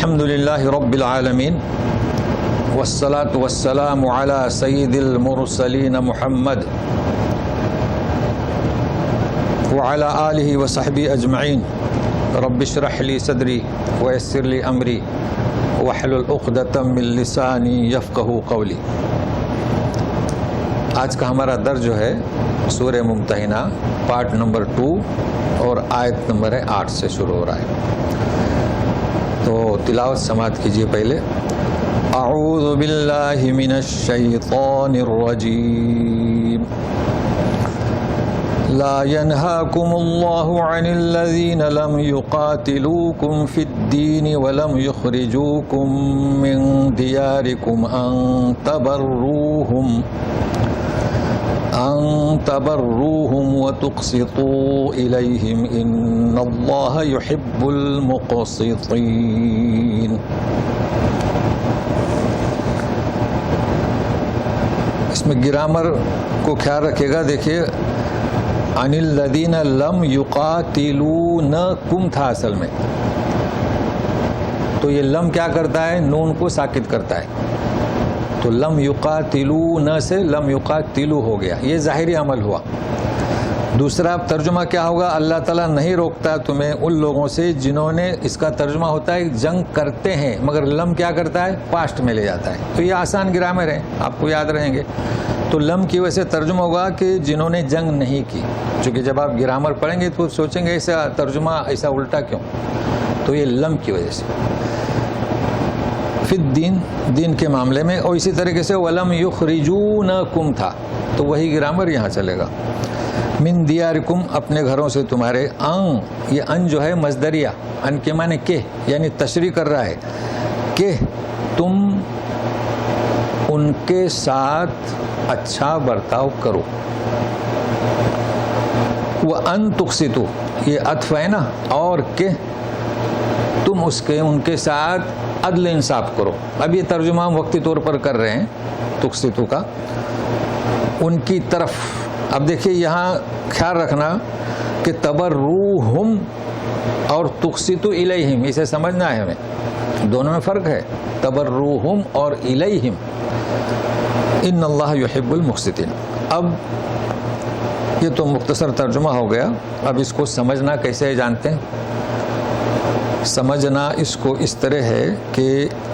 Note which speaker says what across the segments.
Speaker 1: الحمد للہ رب العالمین والصلاة والسلام على سید المرسلین محمد وعلى آلہ وصحبہ اجمعین رب اشرح لی صدری ویسر لی امری واحلل عقدۃ من لسانی یفقہوا قولی۔ آج کا ہمارا درس جو ہے سورہ ممتحنہ پارٹ نمبر 2 اور آیت نمبر 8 سے شروع ہو رہا ہے، تو تلاوت سماعت کیجیے۔ پہلے اعوذ باللہ من الشیطان الرجیم، لا ينهاكم الله عن الذين لم يقاتلوكم في الدين ولم يخرجوكم من دياركم أن تبروهم وتقسطوا إليهم إن الله يحب المقسطين۔ اس میں گرامر کو خیال رکھے گا۔ دیکھیے عن الذین لم یقاتلونکم تھا اصل میں، تو یہ لم کیا کرتا ہے؟ نون کو ساکت کرتا ہے، تو لم یقاتلون سے لم یقاتلو ہو گیا، یہ ظاہری عمل ہوا۔ دوسرا ترجمہ کیا ہوگا؟ اللہ تعالیٰ نہیں روکتا تمہیں ان لوگوں سے جنہوں نے، اس کا ترجمہ ہوتا ہے جنگ کرتے ہیں، مگر لم کیا کرتا ہے؟ پاسٹ میں لے جاتا ہے، تو یہ آسان گرامر ہے، آپ کو یاد رہیں گے۔ تو لم کی وجہ سے ترجمہ ہوگا کہ جنہوں نے جنگ نہیں کی، چونکہ جب آپ گرامر پڑھیں گے تو سوچیں گے ایسا ترجمہ ایسا الٹا کیوں، تو یہ لم کی وجہ سے فی الدین، دین کے معاملے میں۔ اور اسی طریقے سے وَلَمْ يُخْرِجُونَكُمْ تھا، تو وہی گرامر یہاں چلے گا۔ من دیارکم، اپنے گھروں سے تمہارے۔ ان، یہ ان جو ہے مصدریہ، ان کے معنی کہ، یعنی تشریح کر رہا ہے کہ تم ان کے ساتھ اچھا برتاؤ کرو۔ وَأَن تُقْسِطُوا، یہ عطف ہے نا، اور کہ تم ان کے ساتھ عدل انصاف کرو۔ اب یہ ترجمہ ہم وقتی طور پر کر رہے ہیں تقسطوا کا، ان کی طرف۔ اب دیکھیے یہاں خیال رکھنا کہ تبروہم اور تقسطوا الیہم، اسے سمجھنا ہے ہمیں، دونوں میں فرق ہے، تبروہم اور الیہم۔ ان اللہ یحب المقسطین۔ اب یہ تو مختصر ترجمہ ہو گیا، اب اس کو سمجھنا کیسے جانتے ہیں؟ سمجھنا اس کو اس طرح ہے کہ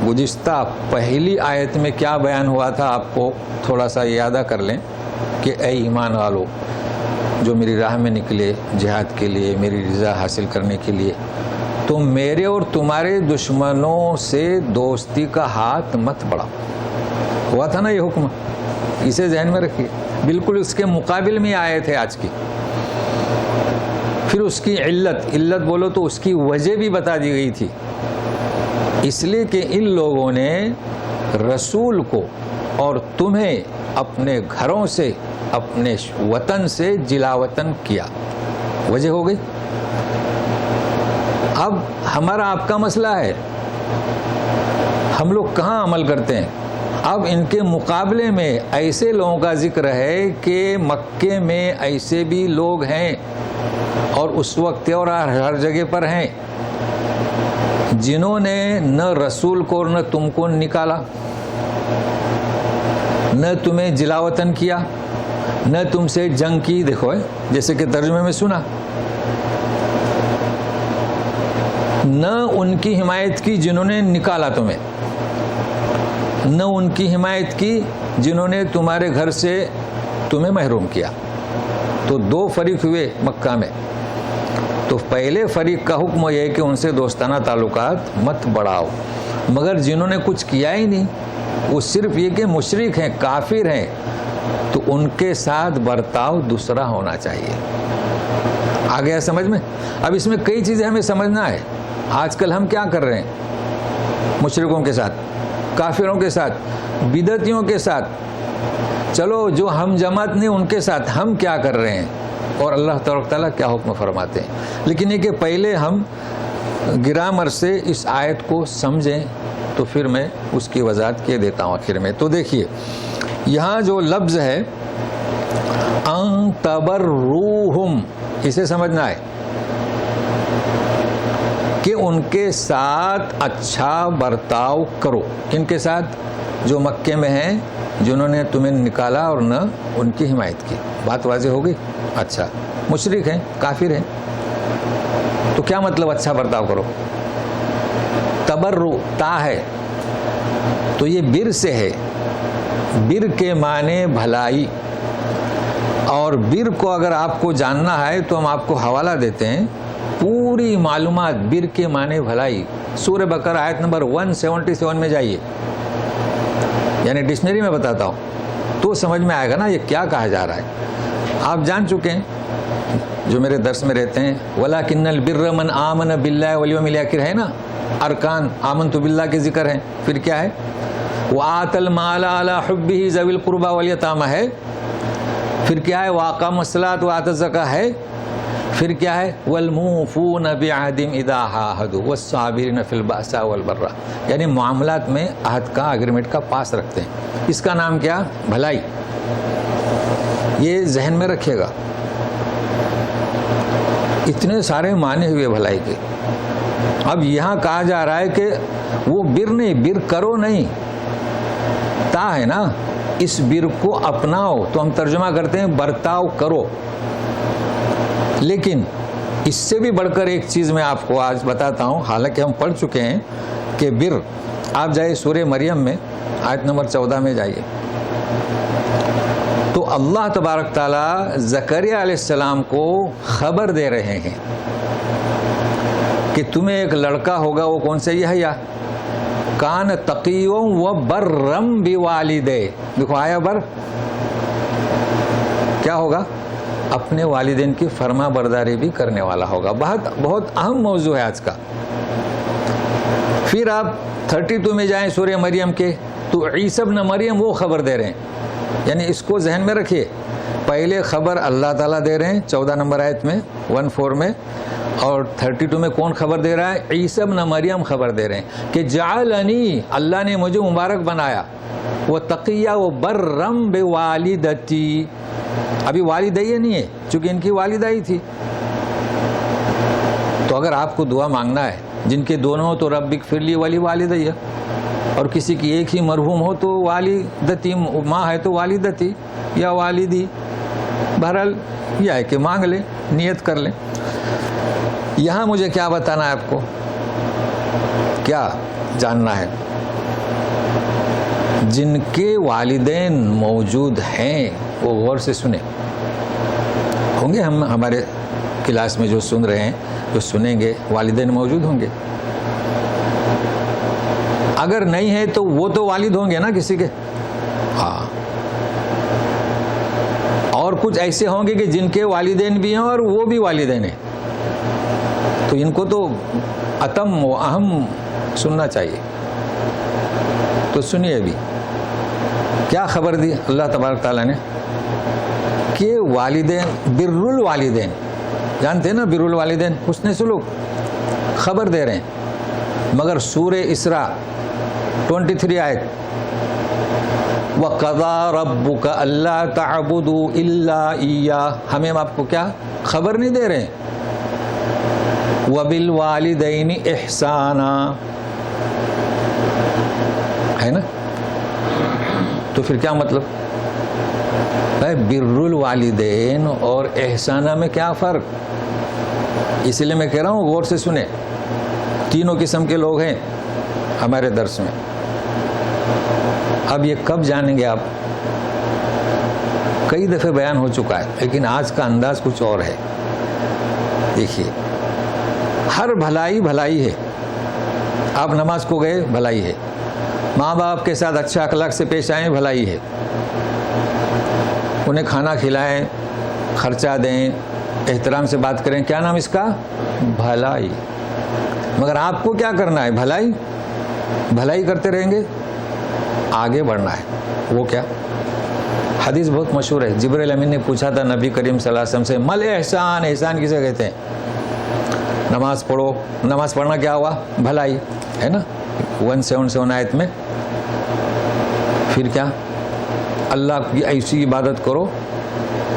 Speaker 1: گزشتہ پہلی آیت میں کیا بیان ہوا تھا، آپ کو تھوڑا سا یادہ کر لیں کہ اے ایمان والو جو میری راہ میں نکلے جہاد کے لیے، میری رضا حاصل کرنے کے لیے، تم میرے اور تمہارے دشمنوں سے دوستی کا ہاتھ مت بڑھاؤ۔ ہوا تھا نا یہ حکم، اسے ذہن میں رکھیے۔ بالکل اس کے مقابل میں آیت ہے آج کی۔ پھر اس کی علت بولو تو اس کی وجہ بھی بتا دی گئی تھی، اس لیے کہ ان لوگوں نے رسول کو اور تمہیں اپنے گھروں سے، اپنے وطن سے جلا وطن کیا، وجہ ہو گئی۔ اب ہمارا آپ کا مسئلہ ہے، ہم لوگ کہاں عمل کرتے ہیں؟ اب ان کے مقابلے میں ایسے لوگوں کا ذکر ہے کہ مکے میں ایسے بھی لوگ ہیں اور اس وقت اور ہر جگہ پر ہیں جنہوں نے نہ رسول کو اور نہ تم کو نکالا، نہ تمہیں جلا وطن کیا، نہ تم سے جنگ کی۔ دیکھو جیسے کہ ترجمے میں سنا، نہ ان کی حمایت کی جنہوں نے نکالا تمہیں، نہ ان کی حمایت کی جنہوں نے تمہارے گھر سے تمہیں محروم کیا۔ تو دو فریق ہوئے مکہ میں۔ تو پہلے فریق کا حکم یہ ہے کہ ان سے دوستانہ تعلقات مت بڑھاؤ، مگر جنہوں نے کچھ کیا ہی نہیں، وہ صرف یہ کہ مشرک ہیں، کافر ہیں، تو ان کے ساتھ برتاؤ دوسرا ہونا چاہیے۔ آ گیا سمجھ میں؟ اب اس میں کئی چیزیں ہمیں سمجھنا ہے۔ آج کل ہم کیا کر رہے ہیں؟ مشرکوں کے ساتھ، کافروں کے ساتھ، بدعتیوں کے ساتھ، چلو جو ہم جماعت نہیں ان کے ساتھ ہم کیا کر رہے ہیں، اور اللہ تبارک تعالیٰ کیا حکم فرماتے ہیں۔ لیکن یہ کہ پہلے ہم گرامر سے اس آیت کو سمجھیں، تو پھر میں اس کی وضاحت کیے دیتا ہوں آخر میں۔ تو دیکھیے یہاں جو لفظ ہے ان تبروہم، اسے سمجھنا ہے کہ ان کے ساتھ اچھا برتاؤ کرو. کن کے ساتھ؟ جو مکے میں ہیں، جنہوں نے تمہیں نکالا اور نہ ان کی حمایت کی. بات واضح ہو گئی؟ اچھا، مشرک ہیں، کافر ہیں، تو کیا مطلب اچھا برتاؤ کرو؟ تبرع تا ہے تو یہ بر سے ہے. بر کے معنی بھلائی، اور بر کو اگر آپ کو جاننا ہے تو ہم آپ کو حوالہ دیتے ہیں، پوری معلومات بر کے معنی بھلائی سورہ بقرہ آیت نمبر 177 میں جائیے، یعنی ڈکشنری میں بتاتا ہوں تو سمجھ میں آئے گا نا یہ کیا کہا جا رہا ہے. آپ جان چکے ہیں جو میرے درس میں رہتے ہیں، وَلَكِنَّ الْبِرَّ مَنْ آمَنَ بِاللَّهِ وَالْيَوْمِ الْآخِرِ ہے نا، ارکان آمنت باللہ کے ذکر ہیں. پھر کیا ہے؟ وَآتَ الْمَالَ عَلَى حُبِّهِ ذَوِي الْقُرْبَى وَالْيَتَامَى ہے. پھر کیا ہے؟ وَأَقَامَ الصَّلَاةَ وَآتَى الزَّكَاةَ ہے. پھر کیا ہے؟ وَالْمُوفُونَ بِعَهْدِهِمْ إِذَا عَاهَدُوا وَالصَّابِرِينَ فِي الْبَأْسَاءِ وَالضَّرَّاءِ، یعنی معاملات میں عہد کا، اگریمنٹ کا پاس رکھتے ہیں. اس کا نام کیا؟ بھلائی. یہ ذہن میں رکھیے گا، اتنے سارے معنی ہوئے بھلائی کے. اب یہاں کہا جا رہا ہے کہ وہ بر نہیں، بر کرو نہیں، تا ہے نا، اس بر کو اپناؤ، تو ہم ترجمہ کرتے ہیں برتاؤ کرو. لیکن اس سے بھی بڑھ کر ایک چیز میں آپ کو آج بتاتا ہوں، حالانکہ ہم پڑھ چکے ہیں کہ بر. آپ جائے سورہ مریم میں آیت نمبر 14 میں جائیے، تو اللہ تبارک تعالیٰ زکریا علیہ السلام کو خبر دے رہے ہیں کہ تمہیں ایک لڑکا ہوگا. وہ کون سے؟ یحییٰ. کان تقیّا و برم بوالدہ. دیکھو آیا بر، کیا ہوگا؟ اپنے والدین کی فرما برداری بھی کرنے والا ہوگا. بہت اہم موضوع ہے آج کا. پھر آپ 32 میں جائیں سورہ مریم کے، تو عیسی ابن مریم وہ خبر دے رہے ہیں. یعنی اس کو ذہن میں رکھیے، پہلے خبر اللہ تعالیٰ دے رہے ہیں 14 نمبر آیت میں 14 میں، اور 32 میں کون خبر دے رہا ہے؟ عیسی ابن مریم خبر دے رہے ہیں کہ جعلنی، اللہ نے مجھے مبارک بنایا، وہ تقیہ و برم بوالدتی. ابھی والدہ نہیں ہے چونکہ ان کی والدہ ہی تھی. تو اگر آپ کو دعا مانگنا ہے، جن کے دونوں ہو تو رب اغفر لی ولی والدیہ، اور کسی کی ایک ہی مرحوم ہو تو والدتی، ماں ہے تو والدتی یا والدی. بہرحال یہ ہے کہ مانگ لیں، نیت کر لیں. یہاں مجھے کیا بتانا ہے آپ کو، کیا جاننا ہے؟ جن کے والدین موجود ہیں وہ غور سے سنیں. ہوں گے ہمارے کلاس میں جو سن رہے ہیں، جو سنیں گے، والدین موجود ہوں گے. اگر نہیں ہے تو وہ تو والد ہوں گے نا کسی کے. ہاں، اور کچھ ایسے ہوں گے کہ جن کے والدین بھی ہیں اور وہ بھی والدین ہیں، تو ان کو تو اتم و اہم سننا چاہیے. تو سنیے بھی کیا خبر دی اللہ تبارک تعالیٰ نے کہ والدین، بر الوالدین، جانتے ہیں نا بر الوالدین، حسن سلوک، خبر دے رہے ہیں. مگر سورہ اسراء 23 آیت، وَقَضَىٰ رَبُّكَ أَلَّا تَعْبُدُوا إِلَّا إِيَّاهُ، ہمیں آپ کو کیا خبر نہیں دے رہے ہیں؟ وَبِالْوَالِدَيْنِ إِحْسَانًا ہے نا. تو پھر کیا مطلب؟ بر الوالدین اور احسانہ میں کیا فرق؟ اس لیے میں کہہ رہا ہوں غور سے سنیں. تینوں قسم کے لوگ ہیں ہمارے درس میں. اب یہ کب جانیں گے آپ؟ کئی دفعہ بیان ہو چکا ہے، لیکن آج کا انداز کچھ اور ہے. دیکھیے، ہر بھلائی بھلائی ہے. آپ نماز کو گئے، بھلائی ہے. ماں باپ کے ساتھ اچھا اخلاق سے پیش آئیں، بھلائی ہے. انہیں کھانا کھلائیں، خرچہ دیں، احترام سے بات کریں، کیا نام اس کا؟ بھلائی. مگر آپ کو کیا کرنا ہے؟ بھلائی. بھلائی کرتے رہیں گے، آگے بڑھنا ہے. وہ کیا؟ حدیث بہت مشہور ہے. جبرائیل امین نے پوچھا تھا نبی کریم صلی اللہ علیہ وسلم سے، مل احسان، احسان کسے کہتے ہیں؟ نماز پڑھو. نماز پڑھنا کیا ہوا؟ بھلائی ہے نا، 177 آیت میں. پھر کیا؟ اللہ کی ایسی عبادت کرو،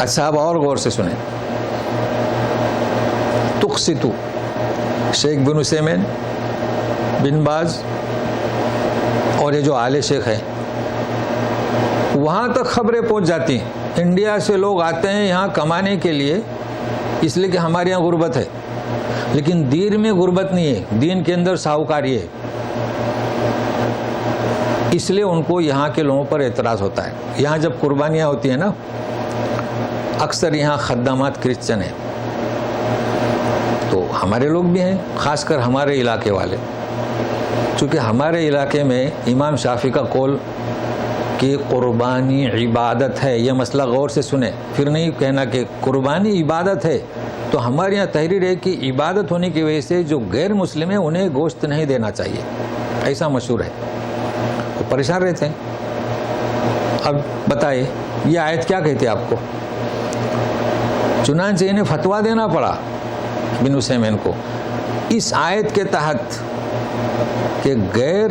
Speaker 1: اچھا اب اور غور سے سنیں. تقسطو، شیخ بن عثیمین، بن باز اور یہ جو آل شیخ ہے وہاں تک خبریں پہنچ جاتی ہیں. انڈیا سے لوگ آتے ہیں یہاں کمانے کے لیے، اس لیے کہ ہمارے یہاں غربت ہے، لیکن دین میں غربت نہیں ہے، دین کے اندر ساہوکاری ہے. اس لیے ان کو یہاں کے لوگوں پر اعتراض ہوتا ہے. یہاں جب قربانیاں ہوتی ہیں نا، اکثر یہاں خدامات کرسچن ہیں، تو ہمارے لوگ بھی ہیں، خاص کر ہمارے علاقے والے. چونکہ ہمارے علاقے میں امام شافعی کا قول کہ قربانی عبادت ہے، یہ مسئلہ غور سے سنیں، پھر نہیں کہنا کہ قربانی عبادت ہے. تو ہمارے یہاں تحریر ہے کہ عبادت ہونے کی وجہ سے جو غیر مسلم ہیں انہیں گوشت نہیں دینا چاہیے، ایسا مشہور ہے. وہ پریشان رہتے ہیں. اب بتائیے یہ آیت کیا کہتی ہے آپ کو؟ چنانچہ انہیں فتویٰ دینا پڑا بن عثیمین کو اس آیت کے تحت کہ غیر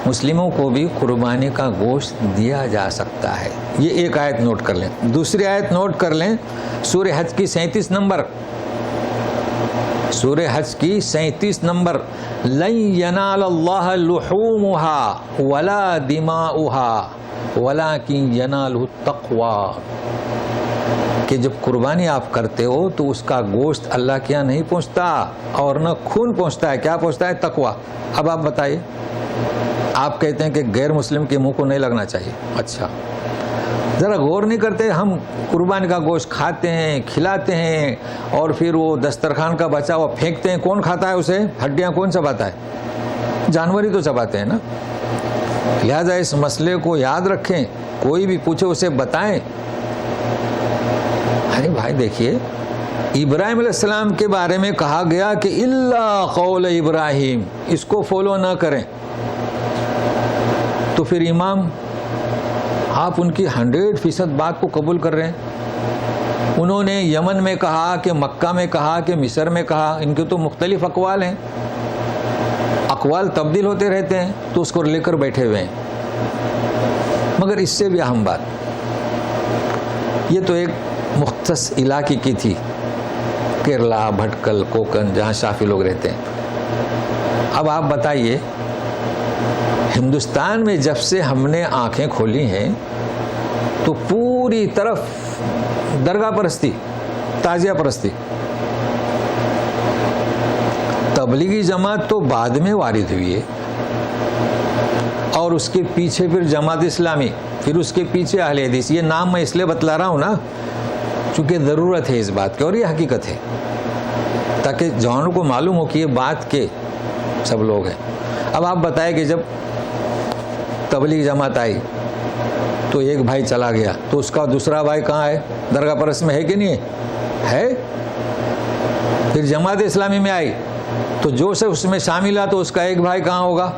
Speaker 1: مسلموں کو بھی قربانی کا گوشت دیا جا سکتا ہے. یہ ایک آیت نوٹ کر لیں. دوسری آیت نوٹ کر لیں، سورہ حج کی 37 نمبر، سورہ حج کی 37 نمبر، لن ینال اللہ لحومها ولا دماؤها ولکن ینالہ التقوی، کہ جب قربانی آپ کرتے ہو تو اس کا گوشت اللہ کے یہاں نہیں پہنچتا اور نہ خون پہنچتا ہے. کیا پہنچتا ہے؟ تقوی. اب آپ بتائیے، آپ کہتے ہیں کہ غیر مسلم کے منہ کو نہیں لگنا چاہیے. اچھا ذرا غور نہیں کرتے، ہم قربانی کا گوشت کھاتے ہیں، کھلاتے ہیں، اور پھر وہ دسترخوان کا بچا ہوا پھینکتے ہیں. کون کھاتا ہے اسے؟ ہڈیاں کون چباتا ہے؟ جانور ہی تو چباتے ہیں نا. لہذا اس مسئلے کو یاد رکھیں، کوئی بھی پوچھے اسے بتائیں. ارے بھائی دیکھیے، ابراہیم علیہ السلام کے بارے میں کہا گیا کہ الا قول ابراہیم، اس کو فالو نہ کریں. تو پھر امام آپ ان کی 100% بات کو قبول کر رہے ہیں. انہوں نے یمن میں کہا کہ مکہ میں کہا کہ مصر میں کہا، ان کے تو مختلف اقوال ہیں، اقوال تبدیل ہوتے رہتے ہیں، تو اس کو لے کر بیٹھے ہوئے ہیں. مگر اس سے بھی اہم بات، یہ تو ایک مختص علاقے کی تھی، کیرلا، بھٹکل، کوکن، جہاں شافی لوگ رہتے ہیں. اب آپ بتائیے، ہندوستان میں جب سے ہم نے آنکھیں کھولی ہیں تو پوری طرف درگاہ پرستی، تعزیہ پرستی. تبلیغی جماعت تو بعد میں وارد ہوئی ہے، اور اس کے پیچھے پھر جماعت اسلامی، پھر اس کے پیچھے اہل حدیث. یہ نام میں اس لیے بتلا رہا ہوں نا چونکہ ضرورت ہے اس بات کی، اور یہ حقیقت ہے، تاکہ جوانوں کو معلوم ہو کہ یہ بات کے سب لوگ ہیں. اب آپ بتائیں کہ جب تبلیغ جماعت آئی تو ایک بھائی چلا گیا، تو اس کا دوسرا بھائی کہاں ہے؟ درگاہ پرست میں ہے کہ نہیں ہے؟ پھر جماعت اسلامی میں آئی تو جو سے اس میں شامل ہے تو اس کا ایک بھائی کہاں ہوگا؟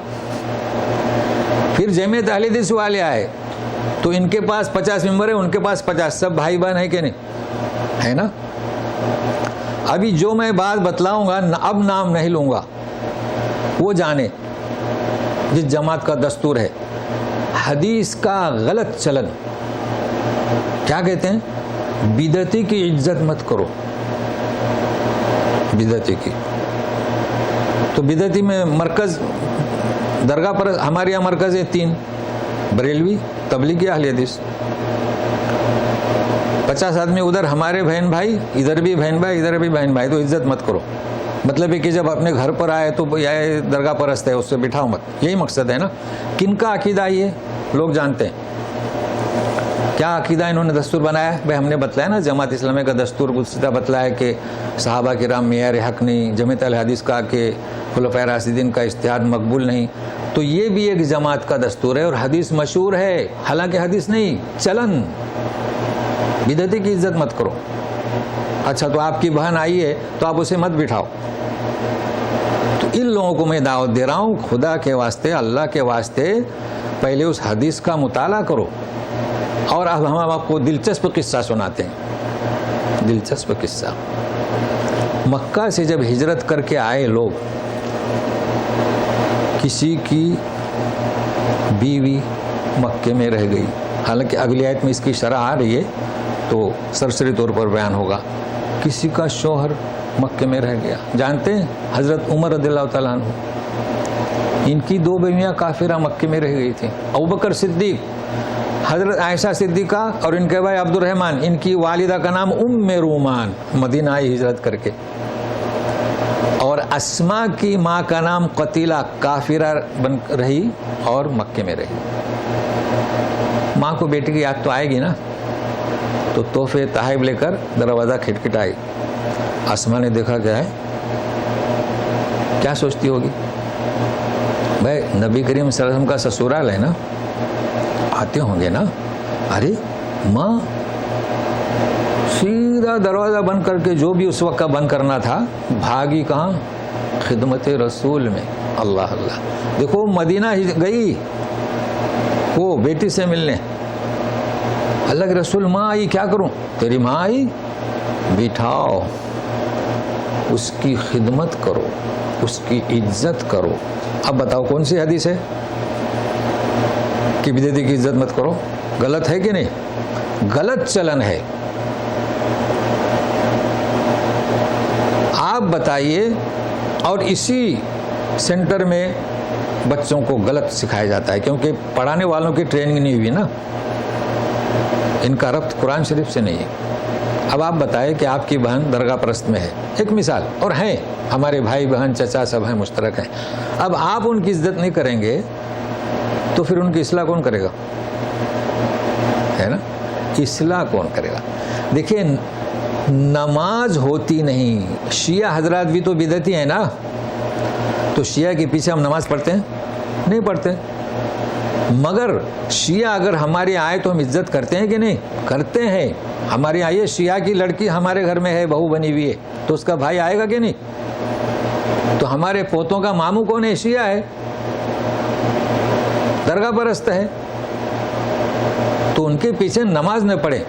Speaker 1: پھر جمعیت اہل حدیث والے آئے تو ان کے پاس 50 ممبر ہیں، ان کے پاس 50، سب بھائی بہن ہے کہ نہیں ہے نا؟ ابھی جو میں بات بتلاؤں گا اب نام نہیں لوں گا، وہ جانے جس جماعت کا دستور ہے حدیث کا غلط چلن. کیا کہتے ہیں؟ بدعتی کی عزت مت کرو. بدعتی کی تو بدعتی میں مرکز درگاہ پر ہمارے یہاں مرکز ہے 3، بریلوی، تبلیغی، اہل حدیث. 50 آدمی ادھر ہمارے بہن بھائی، ادھر بھی بہن بھائی، ادھر بھی بہن بھائی، تو عزت مت کرو. مطلب ہے کہ جب اپنے گھر پر آئے تو یہ درگاہ پرست ہے اس سے بٹھاؤ مت، یہی مقصد ہے نا. کن کا عقیدہ یہ لوگ جانتے ہیں؟ کیا عقیدہ انہوں نے دستور بنایا ہے؟ بھائی ہم نے بتلایا نا، جماعت اسلامی کا دستور گزشتہ بتلایا کہ صحابہ کرام معیار حق نہیں، جمعیت اہل حدیث کا کہ خلفائے راشدین کا اجتہاد مقبول نہیں. تو یہ بھی ایک جماعت کا دستور ہے اور حدیث مشہور ہے، حالانکہ حدیث نہیں، چلن. بدعتی کی عزت مت کرو. اچھا تو آپ کی بہن آئی ہے تو آپ اسے مت بٹھاؤ. تو ان لوگوں کو میں دعوت دے رہا ہوں، خدا کے واسطے، اللہ کے واسطے پہلے اس حدیث کا مطالعہ کرو. اور اب ہم آپ کو دلچسپ قصہ سناتے ہیں. دلچسپ قصہ، مکہ سے جب ہجرت کر کے آئے لوگ، کسی کی بیوی مکے میں رہ گئی، حالانکہ اگلی آیت میں اس کی شرح آ رہی ہے تو سرسری طور پر بیان ہوگا. کسی کا شوہر مکے میں رہ گیا. جانتے ہیں حضرت عمر رضی اللہ تعالیٰ عنہ, ان کی 2 بیویاں کافرہ مکے میں رہ گئی تھیں. ابوبکر صدیق, حضرت عائشہ صدیقہ اور ان کے بھائی عبد الرحمن, ان کی والدہ کا نام ام رومان, مدینہ آئی ہجرت کر کے. اور اسما کی ماں کا نام قتیلہ, کافرہ بن رہی اور مکے میں رہی. ماں کو بیٹی کی یاد تو آئے گی نا, تو تحفے تحائف لے کر دروازہ کھٹکھٹائی. اسما نے دیکھا کیا ہے, کیا سوچتی ہوگی؟ بھائی نبی کریم صلی اللہ علیہ وسلم کا سسرال ہے نا, آتے ہوں گے نا. ارے ماں سیدھا دروازہ بند کر کے جو بھی اس وقت کا بند کرنا تھا بھاگی کہاں؟ خدمت رسول میں. اللہ اللہ, دیکھو مدینہ گئی وہ بیٹی سے ملنے. اللہ کے رسول, ماں آئی کیا کروں؟ تیری ماں آئی, بٹھاؤ, اس کی خدمت کرو, اس کی عزت کرو. اب بتاؤ کون سی حدیث ہے کہ بدعتی کی عزت مت کرو؟ غلط ہے کہ نہیں؟ غلط چلن ہے. آپ بتائیے. اور اسی سینٹر میں بچوں کو غلط سکھایا جاتا ہے, کیونکہ پڑھانے والوں کی ٹریننگ نہیں ہوئی نا, ان کا ربط قرآن شریف سے نہیں ہے. اب آپ بتائیں کہ آپ کی بہن درگاہ پرست میں ہے, ایک مثال, اور ہیں ہمارے بھائی بہن چچا سب ہیں, مشترک ہیں. اب آپ ان کی عزت نہیں کریں گے تو پھر ان کی اصلاح کون کرے گا؟ ہے نا, اصلاح کون کرے گا؟ دیکھیں نماز ہوتی نہیں. شیعہ حضرات بھی تو بدعتی ہیں نا, تو شیعہ کے پیچھے ہم نماز پڑھتے ہیں؟ نہیں پڑھتے. مگر شیعہ اگر ہمارے آئے تو ہم عزت کرتے ہیں کہ نہیں؟ کرتے ہیں. ہمارے آئیے شیعہ کی لڑکی ہمارے گھر میں ہے, بہو بنی ہوئی ہے, تو اس کا بھائی آئے گا کہ نہیں؟ تو ہمارے پوتوں کا ماموں کون ہے؟ شیعہ ہے, درگاہ پرست ہے. تو ان کے پیچھے نماز نہ پڑھے,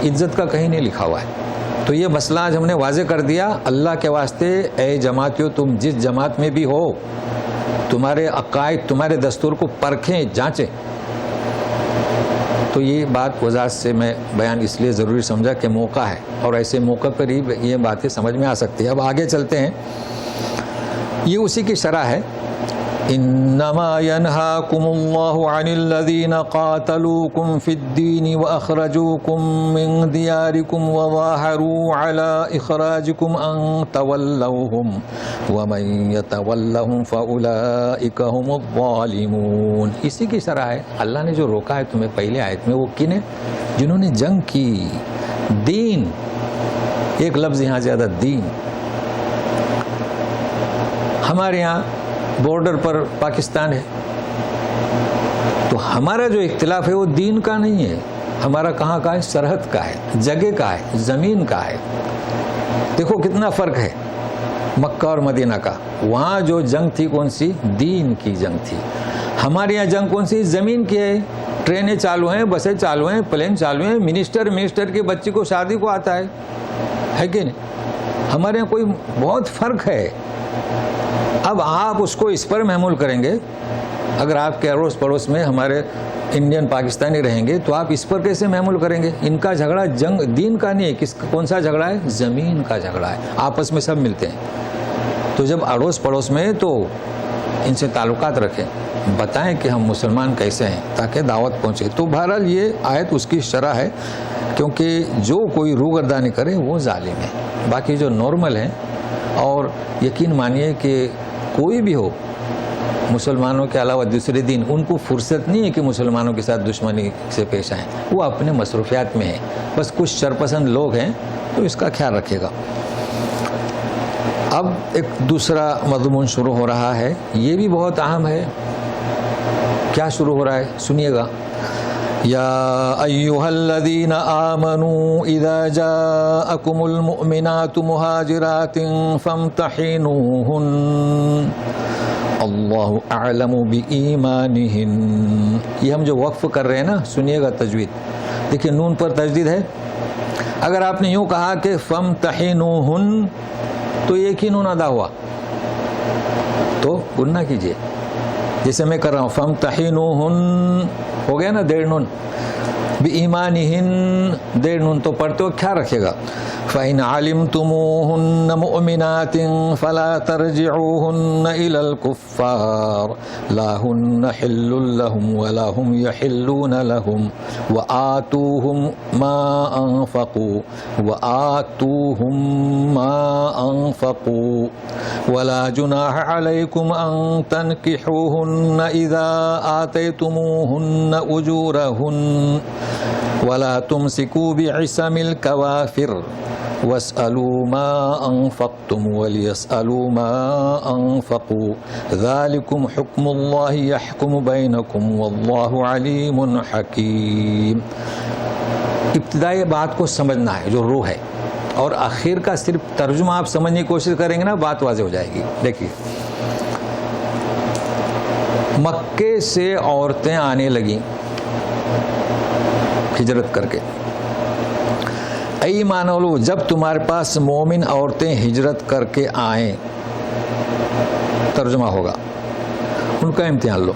Speaker 1: عزت کا کہیں نہیں لکھا ہوا ہے. تو یہ مسئلہ آج ہم نے واضح کر دیا. اللہ کے واسطے اے جماعتیوں, تم جس جماعت میں بھی ہو, تمہارے عقائد تمہارے دستور کو پرکھیں, جانچیں. تو یہ بات وضاحت سے میں بیان اس لیے ضروری سمجھا کہ موقع ہے, اور ایسے موقع پر ہی یہ باتیں سمجھ میں آ سکتی ہے. اب آگے چلتے ہیں, یہ اسی کی شرح ہے. انما ينهاكم الله عن الذين قاتلوكم في الدين واخرجوكم من دياركم وظاهروا على اخراجكم ان تولوهم ومن يتولهم فاولئك هم الظالمون. اسی کی شرح ہے. اللہ نے جو روکا ہے تمہیں پہلے آیت میں, وہ کن ہے؟ جنہوں نے جنگ کی. دین, ایک لفظ یہاں زیادہ, دین. ہمارے یہاں بارڈر پر پاکستان ہے, تو ہمارا جو اختلاف ہے وہ دین کا نہیں ہے. ہمارا کہاں کا ہے؟ سرحد کا ہے, جگہ کا ہے, زمین کا ہے. دیکھو کتنا فرق ہے مکہ اور مدینہ کا. وہاں جو جنگ تھی کون سی؟ دین کی جنگ تھی. ہمارے یہاں جنگ کون سی؟ زمین کی ہے. ٹرینیں چالو ہیں, بسیں چالو ہیں, پلین چالو ہیں, منسٹر کے بچے کو شادی کو آتا ہے کہ نہیں؟ ہمارے یہاں کوئی بہت فرق ہے. اب آپ اس کو اس پر محمول کریں گے. اگر آپ کے اڑوس پڑوس میں ہمارے انڈین پاکستانی رہیں گے تو آپ اس پر کیسے محمول کریں گے؟ ان کا جھگڑا جنگ دین کا نہیں ہے. کون سا جھگڑا ہے؟ زمین کا جھگڑا ہے. آپس میں سب ملتے ہیں. تو جب اڑوس پڑوس میں تو ان سے تعلقات رکھیں, بتائیں کہ ہم مسلمان کیسے ہیں, تاکہ دعوت پہنچے. تو بہرحال یہ آیت اس کی شرح ہے, کیونکہ جو کوئی روگردانی کرے وہ ظالم ہے. باقی جو نارمل ہیں, اور یقین مانیے کہ کوئی بھی ہو مسلمانوں کے علاوہ دوسرے دین, ان کو فرصت نہیں ہے کہ مسلمانوں کے ساتھ دشمنی سے پیش آئیں. وہ اپنے مصروفیات میں ہیں. بس کچھ شرپسند لوگ ہیں تو اس کا خیال رکھے گا. اب ایک دوسرا مضمون شروع ہو رہا ہے, یہ بھی بہت اہم ہے. کیا شروع ہو رہا ہے؟ سنیے گا. یا ایھا الذین آمنوا اذا جاءکم المؤمنات مہاجرات فامتحنوہن اللہ اعلم بایمانہن. یہ ہم جو وقف کر رہے ہیں نا, سنیے گا تجوید. دیکھیں نون پر تجدید ہے. اگر آپ نے یوں کہا کہ فامتحنوہن تو ایک ہی نون ادا ہوا, تو گننا کیجئے جیسے میں کر رہا ہوں. فامتحنوہن ہو گیا نا, 1.5 نون. بِإِيمَانِهِنَّ دیر نون تو پڑھتے ہو خیال رکھے گا. فَإِنْ عَلِمْتُمُوهُنَّ مُؤْمِنَاتٍ فَلَا تَرْجِعُوهُنَّ إِلَى الْكُفَّارِ لَا هُنَّ حِلٌّ لَهُمْ وَلَا هُمْ يَحِلُّونَ لَهُمْ وَآتُوهُمْ مَا أَنفَقُوا وَلَا جُنَاحَ عَلَيْكُمْ أَن تَنكِحُوهُنَّ إِذَا آتَيْتُمُوهُنَّ أُجُورَهُنَّ وَلَا تُمْسِكُوا بِعِصَمِ الْكَوَافِرِ وَاسْأَلُوا مَا أَنفَقْتُمْ وَلْيَسْأَلُوا مَا أَنفَقُوا ذَلِكُمْ حُكْمُ اللَّهِ يَحْكُمُ بَيْنَكُمْ وَاللَّهُ عَلِيمٌ حَكِيمٌ. ابتدائی بات کو سمجھنا ہے جو روح ہے، اور آخر کا صرف ترجمہ آپ سمجھنے کی کوشش کریں گے نا، بات واضح ہو جائے گی. دیکھیے، مکے سے عورتیں آنے لگیں ہجرت کر کے. اے ایمان والو، جب تمہارے پاس مومن عورتیں ہجرت کر کے آئیں، ترجمہ ہوگا ان کا امتحان لو.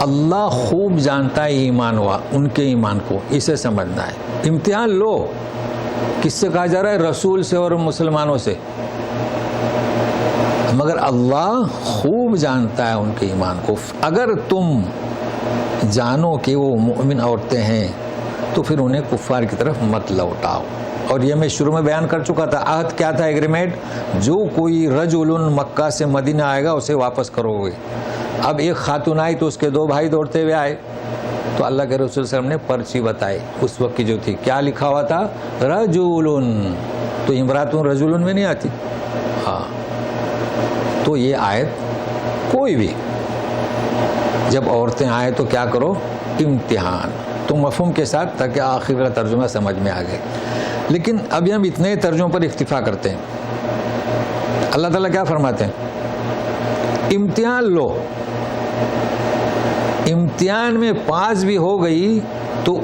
Speaker 1: اللہ خوب جانتا ہے ایمان ہوا ان کے ایمان کو، اسے سمجھنا ہے. امتحان لو. کس سے کہا جا رہا ہے؟ رسول سے اور مسلمانوں سے. مگر اللہ خوب جانتا ہے ان کے ایمان کو. اگر تم جانو کہ وہ مومن عورتیں ہیں تو پھر انہیں کفار کی طرف مت لوٹاؤ. اور یہ میں شروع میں بیان کر چکا تھا. عہد کیا تھا؟ ایگریمنٹ. جو کوئی رجل مکہ سے مدینہ آئے گا اسے واپس کرو گے. اب ایک خاتون آئی تو اس کے 2 بھائی دوڑتے ہوئے آئے تو اللہ کے رسول صلی اللہ علیہ وسلم نے پرچی بتائی اس وقت کی جو تھی. کیا لکھا ہوا تھا؟ رجل. تو امراتun رجل میں نہیں آتی. ہاں، تو یہ آیت کوئی بھی جب عورتیں آئیں تو کیا کرو؟ امتحان. تو مفہوم کے ساتھ، تاکہ آخر کا ترجمہ سمجھ میں آ گئے. لیکن ابھی ہم اتنے ترجموں پر اکتفا کرتے ہیں. اللہ تعالیٰ کیا فرماتے ہیں؟ امتحان لو. امتحان میں پاس بھی ہو گئی تو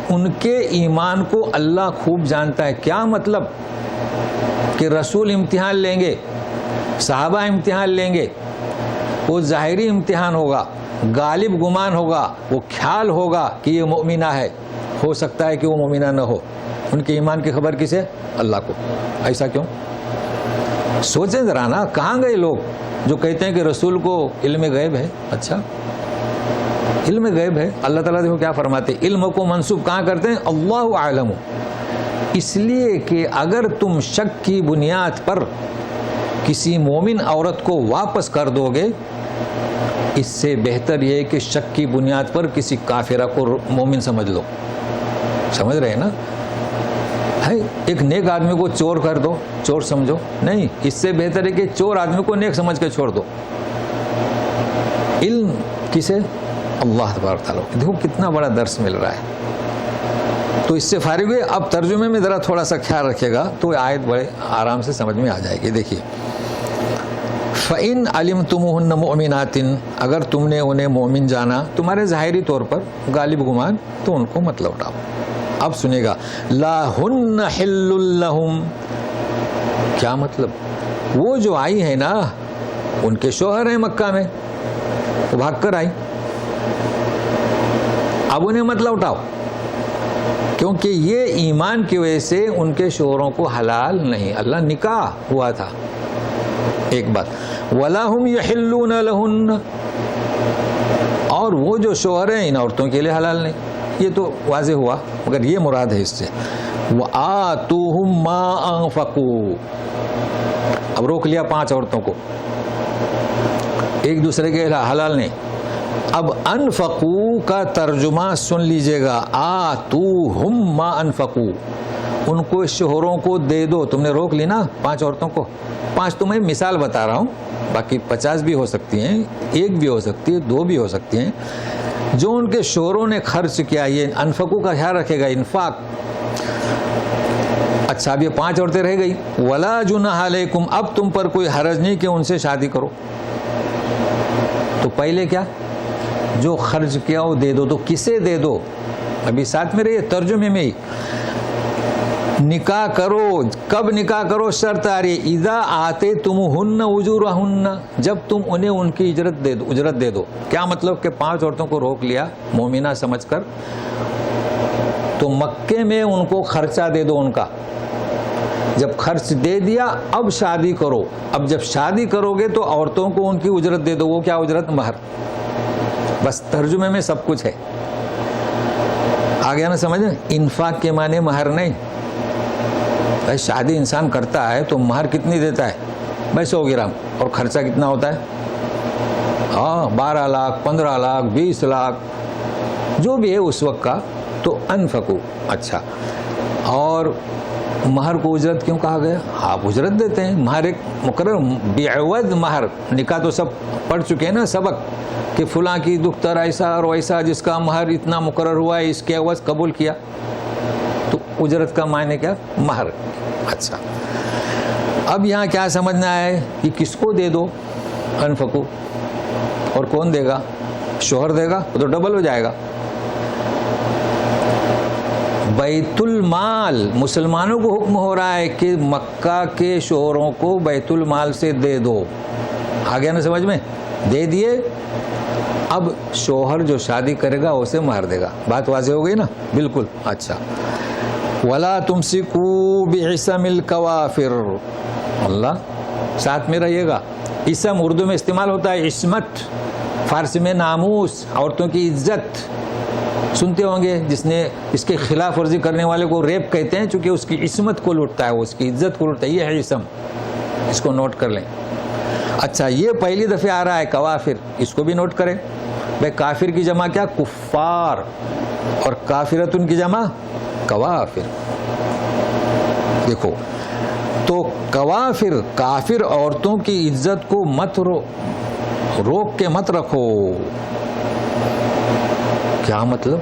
Speaker 1: ان کے ایمان کو اللہ خوب جانتا ہے. کیا مطلب؟ کہ رسول امتحان لیں گے، صحابہ امتحان لیں گے. وہ ظاہری امتحان ہوگا، غالب گمان ہوگا، وہ خیال ہوگا کہ یہ مومنہ ہے. ہو سکتا ہے کہ وہ مومنہ نہ ہو. ان کے ایمان کی خبر کسے؟ اللہ کو. ایسا کیوں؟ سوچیں ذرا نا. کہاں گئے لوگ جو کہتے ہیں کہ رسول کو علم غیب ہے؟ اچھا، علم غیب ہے. اللہ تعالیٰ دیکھو کیا فرماتے ہیں. علم کو منسوب کہاں کرتے ہیں؟ اللہ عالم. اس لیے کہ اگر تم شک کی بنیاد پر کسی مومن عورت کو واپس کر دو گے، اس سے بہتر یہ ہے کہ شک کی بنیاد پر کسی کافرہ کو مومن سمجھ لو. سمجھ رہے ہیں نا؟ ایک نیک آدمی کو چور کر دو، چور سمجھو نہیں. اس سے بہتر ہے کہ چور آدمی کو نیک سمجھ کے چھوڑ دو. علم کسے؟ اللہ تبارک تعالیٰ. دیکھو کتنا بڑا درس مل رہا ہے. تو اس سے فارغ ہوئے. اب ترجمے میں ذرا تھوڑا سا خیال رکھے گا تو آیت بڑے آرام سے سمجھ میں آ جائے گی. دیکھیے، فَإِنْ عَلِمْتُمُوهُنَّ مُؤْمِنَاتٍ، اگر تم نے انہیں مومن جانا تمہارے ظاہری طور پر غالب گمان، تو ان کو مت لوٹاؤ. اب سنے گا، لَا هُنَّ حِلٌّ لَهُمْ. کیا مطلب؟ وہ جو آئی ہیں نا، ان کے شوہر ہیں مکہ میں، وہ بھاگ کر آئی. اب انہیں مت لوٹاؤ، کیونکہ یہ ایمان کی وجہ سے ان کے شوہروں کو حلال نہیں. اللہ نکاح ہوا تھا. ایک بات. وَلَا هُمْ يَحِلُّونَ لَهُنَّ، اور وہ جو شوہر ہیں ان عورتوں کے لیے حلال نہیں. یہ تو واضح ہوا، مگر یہ مراد ہے اس سے وَآتُوهُمْ مَا أَنفَقُوا. اب روک لیا 5 عورتوں کو، ایک دوسرے کے حلال نہیں. اب انفقو کا ترجمہ سن لیجئے گا. آتوہم ما انفقو، ان کو شوہروں کو دے دو. تم نے روک لی نا 5 عورتوں کو. 5 تو میں مثال بتا رہا ہوں، باقی 50 بھی ہو سکتی ہیں، 1 بھی ہو سکتی ہے، 2 بھی ہو سکتی ہیں. جو ان کے شوہروں نے خرچ کیا، یہ انفقو کا خیال رکھے گا، انفاق. اچھا، اب یہ 5 عورتیں رہ گئی. ولا جناح علیکم، اب تم پر کوئی حرج نہیں کہ ان سے شادی کرو. تو پہلے کیا؟ جو خرچ کیا وہ دے دو. تو کسے دے دو؟ ابھی ساتھ میں رہیے ترجمے میں ہی. نکاح کرو. کب نکاح کرو؟ شرط آ رہی ہے اذا آتے تمہن اجورہن، جب تم انہیں ان کی اجرت دے دو. کیا مطلب کہ 5 عورتوں کو روک لیا مومنہ سمجھ کر، تو مکے میں ان کو خرچہ دے دو ان کا. جب خرچ دے دیا اب شادی کرو. اب جب شادی کرو گے تو عورتوں کو ان کی اجرت دے دو. وہ کیا اجرت؟ مہر. بس ترجمے میں سب کچھ ہے. آ گیا نا سمجھ میں؟ انفاق کے معنی مہر نہیں. بھائی شادی انسان کرتا ہے تو مہر کتنی دیتا ہے؟ بھائی 100 گرام. اور خرچہ کتنا ہوتا ہے؟ 12 لاکھ 15 لاکھ 20 لاکھ جو بھی ہے اس وقت کا. تو انفقو. اچھا، اور مہر کو اجرت کیوں کہا گیا؟ آپ اجرت دیتے ہیں. مہر ایک مقرر بعوض مہر. نکاح تو سب پڑھ چکے ہیں نا سبق کہ فلاں کی دختر ایسا اور ویسا جس کا مہر اتنا مقرر ہوا ہے اس کے عوض قبول کیا. تو اجرت کا معنی کیا؟ مہر. اچھا، اب یہاں کیا سمجھنا ہے کہ کس کو دے دو؟ انفقو. اور کون دے گا؟ شوہر دے گا. وہ تو ڈبل ہو جائے گا. بیت المال، مسلمانوں کو حکم ہو رہا ہے کہ مکہ کے شوہروں کو بیت المال سے دے دو. آ گیا نا سمجھ میں؟ دے دیے. اب شوہر جو شادی کرے گا اسے مہر دے گا. بات واضح ہو گئی نا؟ بالکل. اچھا، ولا تمسکوا بعصم الکوافر. اللہ ساتھ میں رہیے گا. اسم اردو میں استعمال ہوتا ہے عصمت، فارسی میں ناموس، عورتوں کی عزت. سنتے ہوں گے جس نے اس کے خلاف ورزی کرنے والے کو ریپ کہتے ہیں، چونکہ اس کی عصمت کو لوٹتا ہے، اس کی عزت کو لوٹتا ہے. یہ ہے اسم. اس کو نوٹ کر لیں. اچھا، یہ پہلی دفعہ آ رہا ہے کوافر. اس کو بھی نوٹ کریں. بھائی کافر کی جمع کیا؟ کفار. اور کافرتن کی جمع کوافر. دیکھو تو کوافر کافر عورتوں کی عزت کو مت روک کے مت رکھو. کیا مطلب؟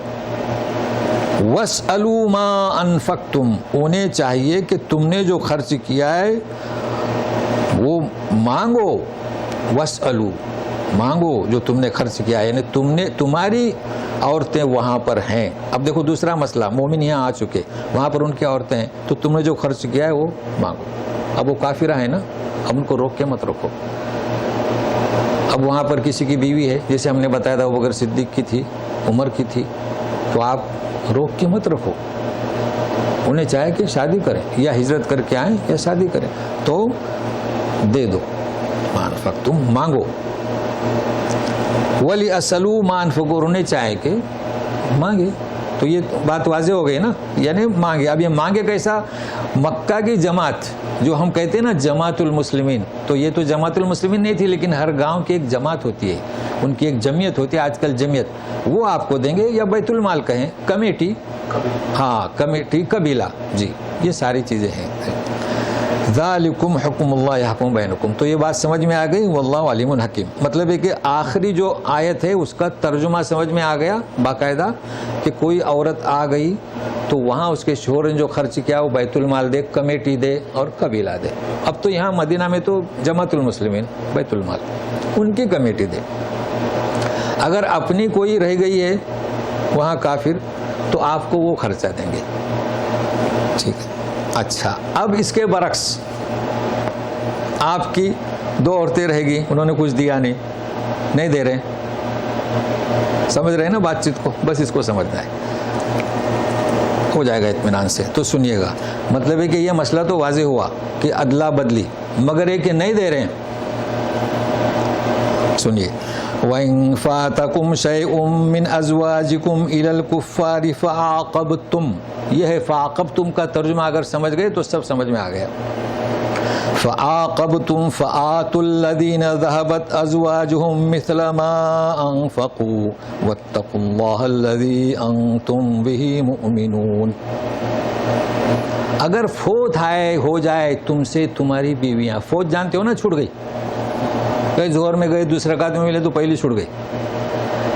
Speaker 1: وَاسْأَلُوا مَا أَنفَقْتُمْ. انہیں چاہیے کہ تم نے جو خرچ کیا ہے وہ مانگو. وَاسْأَلُوا، مانگو جو تم نے خرچ کیا ہے. یعنی تمہاری عورتیں وہاں پر ہیں. اب دیکھو دوسرا مسئلہ، مومن یہاں آ چکے، وہاں پر ان کی عورتیں ہیں، تو تم نے جو خرچ کیا ہے وہ مانگو. اب وہ کافرہ ہیں نا، اب ان کو روک کے مت رکھو. اب وہاں پر کسی کی بیوی ہے، جیسے ہم نے بتایا تھا ابوبکر صدیق کی تھی، عمر کی تھی، تو آپ روک کے مت رکھو. انہیں چاہے کہ شادی کریں یا ہجرت کر کے آئیں یا شادی کریں تو دے دو. ما انفقتم، مانگو. وَلِأَسْأَلُوا مَا انفقوا، انہیں چاہے کہ مانگے. تو یہ بات واضح ہو گئی نا، یعنی مانگے. اب یہ مانگے کیسا؟ مکہ کی جماعت جو ہم کہتے ہیں نا جماعت المسلمین، تو یہ تو جماعت المسلمین نہیں تھی، لیکن ہر گاؤں کی ایک جماعت ہوتی ہے، ان کی ایک جمعیت ہوتی ہے، آج کل جمعیت. وہ آپ کو دیں گے، یا بیت المال کہیں، کمیٹی. ہاں کمیٹی، قبیلہ. جی یہ ساری چیزیں ہیں. ذالکم حکم اللہ یحکم بینکم. تو یہ بات سمجھ میں آ گئی. واللہ علیم حکیم. مطلب ہے کہ آخری جو آیت ہے اس کا ترجمہ سمجھ میں آ گیا باقاعدہ، کہ کوئی عورت آ گئی تو وہاں اس کے شوہر نے جو خرچ کیا وہ بیت المال دے، کمیٹی دے اور قبیلہ دے. اب تو یہاں مدینہ میں تو جماعت المسلمین، بیت المال، ان کی کمیٹی دے. اگر اپنی کوئی رہ گئی ہے وہاں کافر تو آپ کو وہ خرچہ دیں گے. ٹھیک ہے. اچھا، اب اس کے برعکس آپ کی 2 عورتیں رہ گئی، انہوں نے کچھ دیا نہیں دے رہے. سمجھ رہے ہیں نا بات چیت کو؟ بس اس کو سمجھنا ہے، ہو جائے گا اطمینان سے. تو سنیے گا، مطلب ہے کہ یہ مسئلہ تو واضح ہوا کہ ادلا بدلی، مگر یہ کہ نہیں دے رہے ہیں. سنیے. وَإِن فَاتَكُمْ شَيْءٌ مِّنْ أَزْوَاجِكُمْ إِلَى الْكُفَّارِ فَعَاقَبْتُمْ. یہ ہے فَعَاقَبْتُمْ کا ترجمہ اگر سمجھ گئے تو سب سمجھ میں آ گیا. فَعَاقَبْتُمْ فَآتُوا الَّذِينَ ذَهَبَتْ أَزْوَاجُهُمْ مِثْلَ مَا أَنفَقُوا وَاتَّقُوا اللَّهَ الَّذِي أَنتُمْ بِهِ مُؤْمِنُونَ. اگر فوت ہو جائے تم سے تمہاری بیویاں، فوت جانتے ہو نا، چھوٹ گئی، کئی ظہر میں گئے، دوسرے رکعت میں ملے تو پہلی چھوٹ گئی.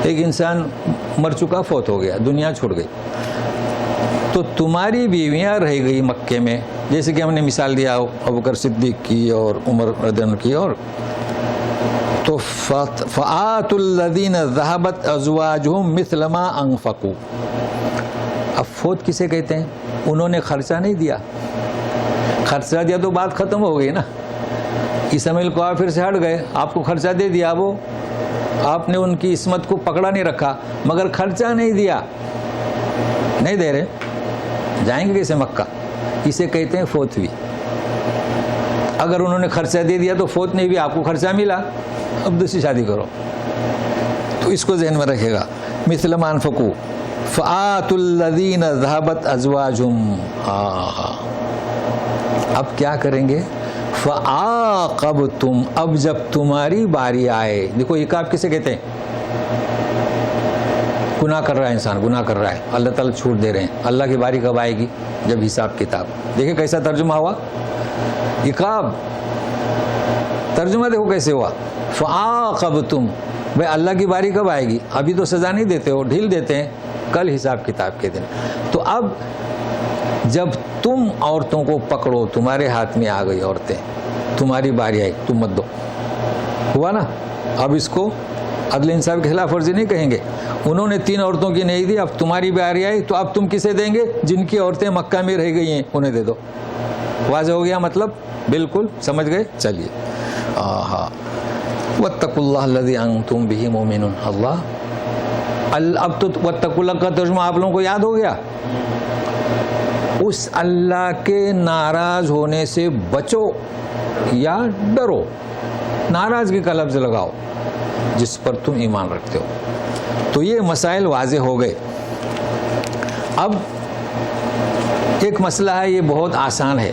Speaker 1: ایک انسان مر چکا، فوت ہو گیا، دنیا چھوٹ گئی، تو تمہاری بیویاں رہ گئی مکے میں، جیسے کہ ہم نے مثال دیا ابوبکر صدیق کی اور عمر رضی اللہ عنہ کی. اور تو فآتوا الذین ذهبت ازواجهم مثل ما انفقوا، اب فوت کسے کہتے ہیں؟ انہوں نے خرچہ نہیں دیا، خرچہ دیا تو بات ختم ہو گئی نا. اسماعیل کو آپ پھر سے ہٹ گئے، آپ کو خرچہ دے دیا، وہ آپ نے ان کی عصمت کو پکڑا نہیں رکھا، مگر خرچہ نہیں دیا، نہیں دے رہے، جائیں گے کیسے مکہ؟ اسے کہتے ہیں فوت ہوئی. اگر انہوں نے خرچہ دے دیا تو فوت نہیں ہوئی، آپ کو خرچہ ملا، اب دوسری شادی کرو. تو اس کو ذہن میں رکھے گا. مثل ما انفقوا فآتوا الذین ذهبت ازواجهم. اب کیا کریں گے؟ فعاقبتم، اب جب تمہاری باری آئے. دیکھو عقاب کسے کہتے ہیں؟ گناہ کر رہا ہے انسان، گناہ کر رہا ہے، اللہ تعالیٰ چھوٹ دے رہے ہیں. اللہ کی باری کب آئے گی؟ جب حساب کتاب. دیکھیں کیسا ترجمہ ہوا، عقاب ترجمہ دیکھو کیسے ہوا. فعاقبتم، بھائی اللہ کی باری کب آئے گی؟ ابھی تو سزا نہیں دیتے ہو، ڈھیل دیتے ہیں، کل حساب کتاب کے دن. تو اب جب تم عورتوں کو پکڑو، تمہارے ہاتھ میں آ گئی عورتیں، تمہاری باری آئی، تم مت دو. ہوا نا؟ اب اس کو عدل انصاف کے خلاف ورزی نہیں کہیں گے. انہوں نے 3 عورتوں کی نہیں دی، اب تمہاری باری آئی تو اب تم کسے دیں گے؟ جن کی عورتیں مکہ میں رہ گئی ہیں انہیں دے دو. واضح ہو گیا مطلب؟ بالکل سمجھ گئے؟ چلیے. ہاں واتقوا اللہ الذی انتم بہ مؤمنون. اب تو واتقوا اللہ کا ترجمہ آپ لوگوں کو یاد ہو گیا. اس اللہ کے ناراض ہونے سے بچو یا ڈرو. ناراضگی کا لفظ لگاؤ جس پر تم ایمان رکھتے ہو. تو یہ مسائل واضح ہو گئے. اب ایک مسئلہ ہے، یہ بہت آسان ہے،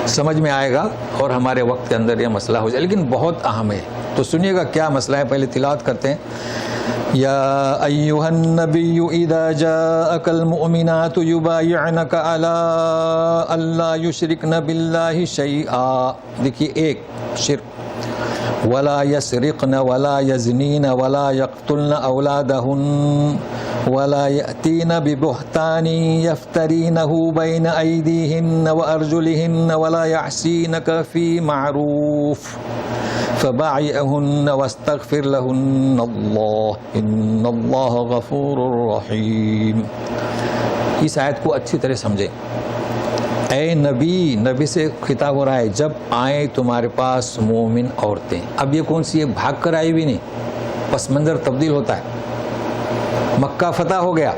Speaker 1: سمجھ میں آئے گا اور ہمارے وقت کے اندر یہ مسئلہ ہو جائے، لیکن بہت اہم ہے. تو سنیے گا کیا مسئلہ ہے. پہلے تلاوت کرتے ہیں. یا ایھا النبی اذا جاءک المؤمنات یبایعنک علی الا یشرکن باللہ شیئا. دیکھیے ایک شرک. ولا یسرقن ولا یزنین ولا یقتلن اولادہن ولا یأتین ببہتان یفترینہ بین ایدیہن وارجلہن ولا یعصینک فی معروف فباعہن واستغفر لہن اللہ ان اللہ غفور رحیم. اس آیت کو اچھی طرح سمجھیں. اے نبی، نبی سے خطاب ہو رہا ہے، جب آئیں تمہارے پاس مومن عورتیں. اب یہ کون سی ہے؟ بھاگ کر آئی بھی نہیں، پس منظر تبدیل ہوتا ہے. مکہ فتح ہو گیا.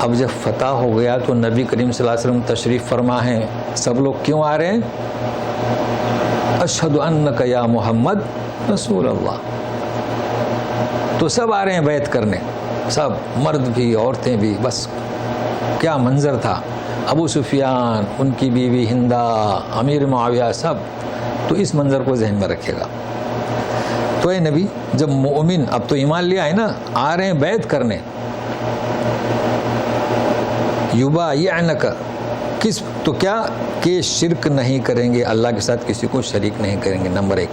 Speaker 1: اب جب فتح ہو گیا تو نبی کریم صلی اللہ علیہ وسلم تشریف فرما ہیں. سب لوگ کیوں آ رہے ہیں؟ اشہد انک یا محمد رسول اللہ. تو سب آ رہے ہیں بیعت کرنے، سب، مرد بھی عورتیں بھی. بس کیا منظر تھا. ابو سفیان، ان کی بیوی ہندا، امیر معاویہ، سب. تو اس منظر کو ذہن میں رکھے گا. تو اے نبی، جب مومن اب تو ایمان لیا ہے نا، آ رہے ہیں بیعت کرنے. یبایعنک، کس تو کیا کہ شرک نہیں کریں گے، اللہ کے ساتھ کسی کو شریک نہیں کریں گے. نمبر 1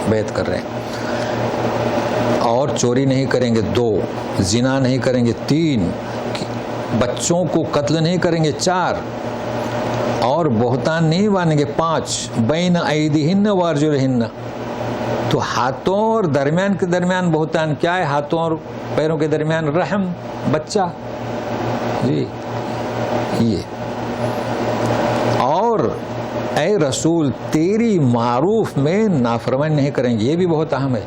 Speaker 1: بیعت کر رہے ہیں. اور چوری نہیں کریں گے. 2 زنا نہیں کریں گے. 3 بچوں کو قتل نہیں کریں گے. 4 اور بہتان نہیں باندھیں گے. 5 بین ایدیہن وارجلہن. تو ہاتھوں اور درمیان کے درمیان بہتان کیا ہے؟ ہاتھوں اور پیروں کے درمیان رحم، بچہ. جی یہ. اور اے رسول، تیری معروف میں نافرمانی نہیں کریں گے. یہ بھی بہت اہم ہے.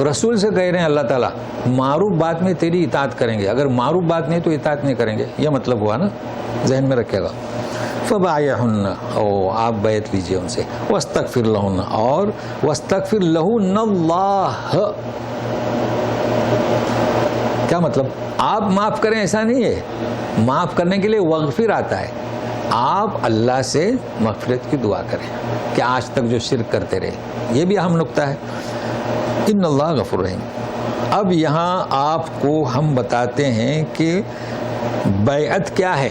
Speaker 1: رسول سے کہہ رہے ہیں اللہ تعالیٰ، معروف بات میں تیری اطاعت کریں گے. اگر معروف بات نہیں تو اطاعت نہیں کریں گے. یہ مطلب ہوا نا، ذہن میں رکھے گا. فبایعہن، او آپ بیعت لیجئے ان سے. واستغفر لہن، اور واستغفر لہن اللہ. کیا مطلب؟ آپ معاف کریں ایسا نہیں ہے. معاف کرنے کے لیے وغفر آتا ہے. آپ اللہ سے مغفرت کی دعا کریں کہ آج تک جو شرک کرتے رہے. یہ بھی اہم نقطہ ہے. ان اللہ غفور رحیم. اب یہاں آپ کو ہم بتاتے ہیں کہ بیعت کیا ہے.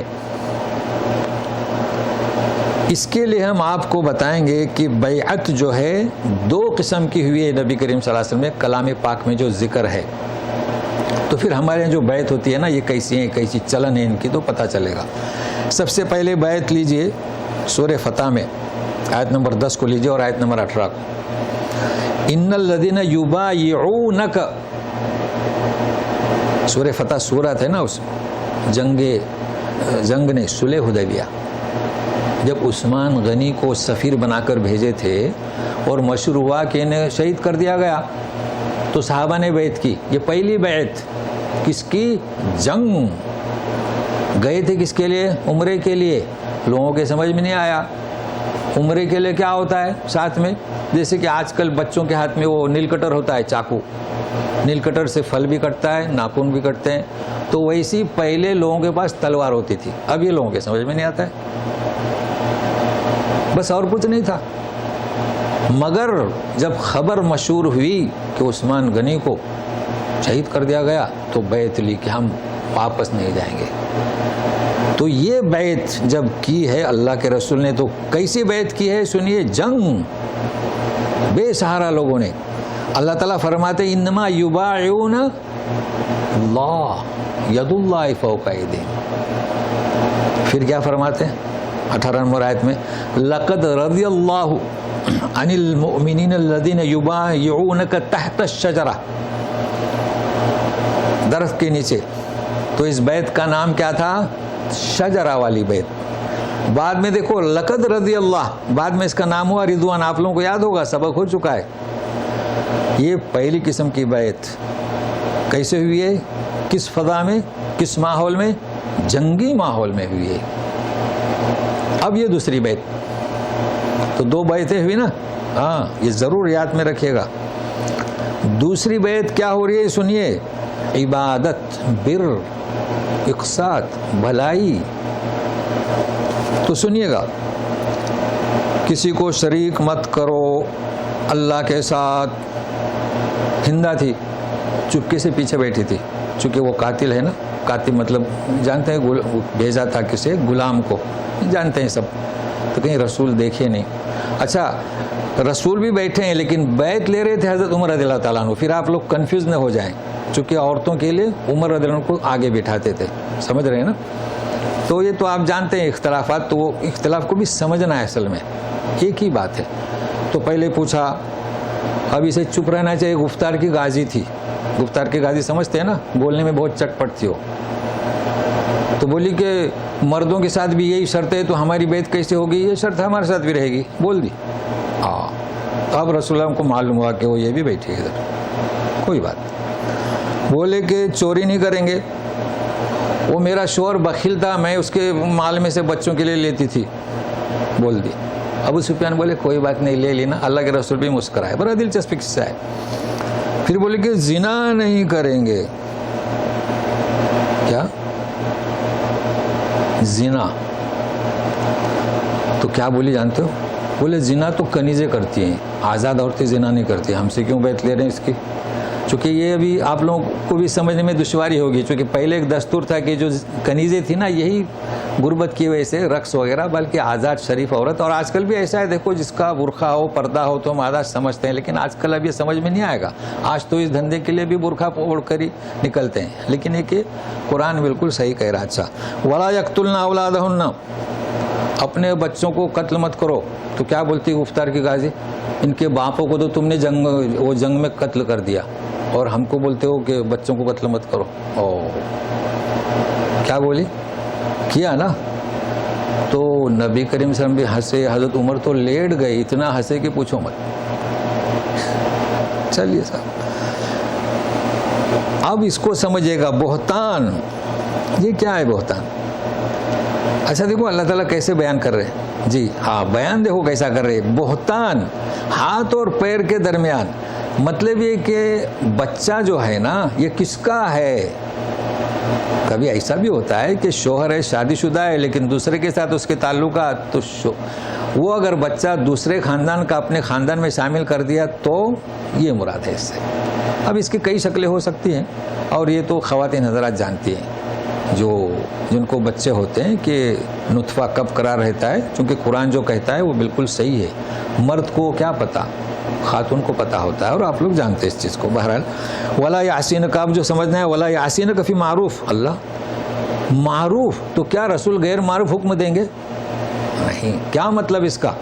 Speaker 1: اس کے لیے ہم آپ کو بتائیں گے کہ بیعت جو ہے 2 قسم کی ہوئی ہے نبی کریم صلی اللہ علیہ وسلم میں، کلام پاک میں جو ذکر ہے. تو پھر ہمارے یہاں جو بیعت ہوتی ہے نا، یہ کیسی ہیں، کیسی چلن ہے ان کی، تو پتہ چلے گا. سب سے پہلے بیعت لیجئے سورہ فتح میں آیت نمبر 10 کو لیجئے اور آیت نمبر 18 کو. ان الذین یبایعونک، سورہ فتح سورت ہے نا، اس جنگ نے صلح حدیبیہ، جب عثمان غنی کو سفیر بنا کر بھیجے تھے اور مشہور ہوا کہ انہیں شہید کر دیا گیا، تو صحابہ نے بیعت کی. یہ پہلی بیعت کس کی؟ جنگ. گئے تھے کس کے لیے؟ عمرے کے لیے. لوگوں کے سمجھ میں نہیں آیا عمرے کے لیے کیا ہوتا ہے ساتھ میں. جیسے کہ آج کل بچوں کے ہاتھ میں وہ نیل کٹر ہوتا ہے، چاقو، نیل کٹر سے پھل بھی کٹتا ہے، ناخن بھی کٹتے ہیں. تو ویسی پہلے لوگوں کے پاس تلوار ہوتی تھی. اب یہ لوگوں کے سمجھ میں نہیں آتا ہے، بس اور کچھ نہیں تھا. مگر جب خبر مشہور ہوئی کہ عثمان غنی کو شہید کر دیا گیا تو بیعت لی کہ ہم واپس نہیں جائیں گے. تو یہ بیعت جب کی ہے اللہ کے رسول نے تو کیسی بیعت کی ہے سنیے. جنگ، بے سہارا لوگوں نے. اللہ تعالیٰ فرماتے انما یبایعون اللہ ید اللہ فوق ایدیہم. پھر کیا فرماتے ہیں 18 نمبر آیت میں؟ لقد رضی اللہ عن المؤمنین الذین یبایعونک تحت الشجرہ، درخت کے نیچے. تو اس بیعت کا نام کیا تھا؟ شجرہ والی بیعت. بعد میں دیکھو لقد رضی اللہ، بعد میں اس کا نام ہوا رضوان. آپ لوگوں کو یاد ہوگا، سبق ہو چکا ہے. یہ پہلی قسم کی بیعت کیسے ہوئی ہے؟ کس فضا میں، کس ماحول میں؟ جنگی ماحول میں ہوئی ہے. اب یہ دوسری بیعت. تو 2 بیعتیں ہوئی نا. ہاں، یہ ضرور یاد میں رکھیے گا. دوسری بیعت کیا ہو رہی ہے سنیے. عبادت، بر، اقساط، بھلائی. تو سنیے گا، کسی کو شریک مت کرو اللہ کے ساتھ. ہندا تھی، چپکے سے پیچھے بیٹھی تھی، چونکہ وہ قاتل ہے نا. قاتل مطلب جانتے ہیں، بھیجا تھا کسی غلام کو، جانتے ہیں سب. تو کہیں رسول دیکھے نہیں. اچھا، رسول بھی بیٹھے ہیں لیکن بیعت لے رہے تھے حضرت عمر رضی اللہ تعالیٰ عنہ. پھر آپ لوگ کنفیوز نہ ہو جائیں، چونکہ عورتوں کے لیے عمر رضی اللہ عنہ کو آگے بٹھاتے تھے. سمجھ رہے ہیں نا. تو یہ تو آپ جانتے ہیں اختلافات. تو وہ اختلاف کو بھی سمجھنا ہے. اصل میں ایک ہی بات ہے. تو پہلے پوچھا، اب اسے چپ رہنا چاہیے. گفتار کی غازی تھی. گفتار کی غازی سمجھتے ہیں نا، بولنے میں بہت چٹپٹ تھی وہ. تو بولی کہ مردوں کے ساتھ بھی یہی شرط ہے تو ہماری بیعت کیسے ہوگی؟ یہ شرط ہمارے ساتھ بھی رہے گی. بول دی. اب رسول اللہ کو معلوم ہوا کہ وہ یہ بھی بیٹھی ہے ادھر. کوئی بات. بولے کہ چوری نہیں کریں گے. وہ میرا شوہر بخیل تھا، میں اس کے مال میں سے بچوں کے لیے لیتی تھی. بول دی. ابو سفیان بولے کوئی بات نہیں، لے لینا. اللہ کے رسول بھی مسکرائے. بڑا دلچسپ قصہ ہے. پھر بولے کہ زنا نہیں کریں گے. کیا زنا؟ تو کیا بولی جانتے ہو؟ بولے زنا تو کنیزیں کرتی ہیں، آزاد عورتیں زنا نہیں کرتی. ہم سے کیوں بیعت لے رہے ہیں اس کی؟ چونکہ یہ ابھی آپ لوگوں کو بھی سمجھنے میں دشواری ہوگی. چونکہ پہلے ایک دستور تھا کہ جو کنیزیں تھیں نا، یہی غربت کی وجہ سے رقص وغیرہ، بلکہ آزاد شریف عورت. اور آج کل بھی ایسا ہے، دیکھو جس کا برقع ہو، پردہ ہو تو ہم آزاد سمجھتے ہیں. لیکن آج کل اب یہ سمجھ میں نہیں آئے گا. آج تو اس دھندے کے لیے بھی برقع اوڑھ کر ہی نکلتے ہیں. لیکن یہ کہ قرآن بالکل صحیح کہہ رہا. اچھا، ولا یقتلن اولادہن، اپنے بچوں کو قتل مت کرو. تو کیا بولتی گفتار کی غازی؟ ان کے باپوں کو تو تم نے جنگ میں قتل کر دیا، اور ہم کو بولتے ہو کہ بچوں کو قتل مت کرو. کیا بولی؟ کیا نا. تو نبی کریم صلی اللہ علیہ وسلم بھی ہنسے. حضرت عمر تو لیٹ گئے، اتنا ہنسے کہ پوچھو مت. چلیے صاحب، اب اس کو سمجھے گا. بہتان، یہ کیا ہے بہتان؟ اچھا دیکھو اللہ تعالیٰ کیسے بیان کر رہے ہیں. جی ہاں، بیان دیکھو کیسا کر رہے. بہتان، ہاتھ اور پیر کے درمیان. مطلب یہ کہ بچہ جو ہے نا، یہ کس کا ہے؟ کبھی ایسا بھی ہوتا ہے کہ شوہر ہے، شادی شدہ ہے، لیکن دوسرے کے ساتھ اس کے تعلقات، تو وہ اگر بچہ دوسرے خاندان کا اپنے خاندان میں شامل کر دیا تو یہ مراد ہے اس سے. اب اس کی کئی شکلیں ہو سکتی ہیں، اور یہ تو خواتین حضرات جانتی ہیں جن کو بچے ہوتے ہیں کہ نطفہ کب قرار رہتا ہے. چونکہ قرآن جو کہتا ہے وہ بالکل صحیح ہے. مرد کو کیا پتا، خاتون کو پتا ہوتا ہے، اور آپ لوگ جانتے ہیں اس چیز کو. بہرحال ولا یعصینک، آپ جو سمجھنا ہے ولا یعصینک فی معروف. اللہ معروف تو کیا رسول غیر معروف حکم دیں گے؟ نہیں. کیا مطلب اس کا؟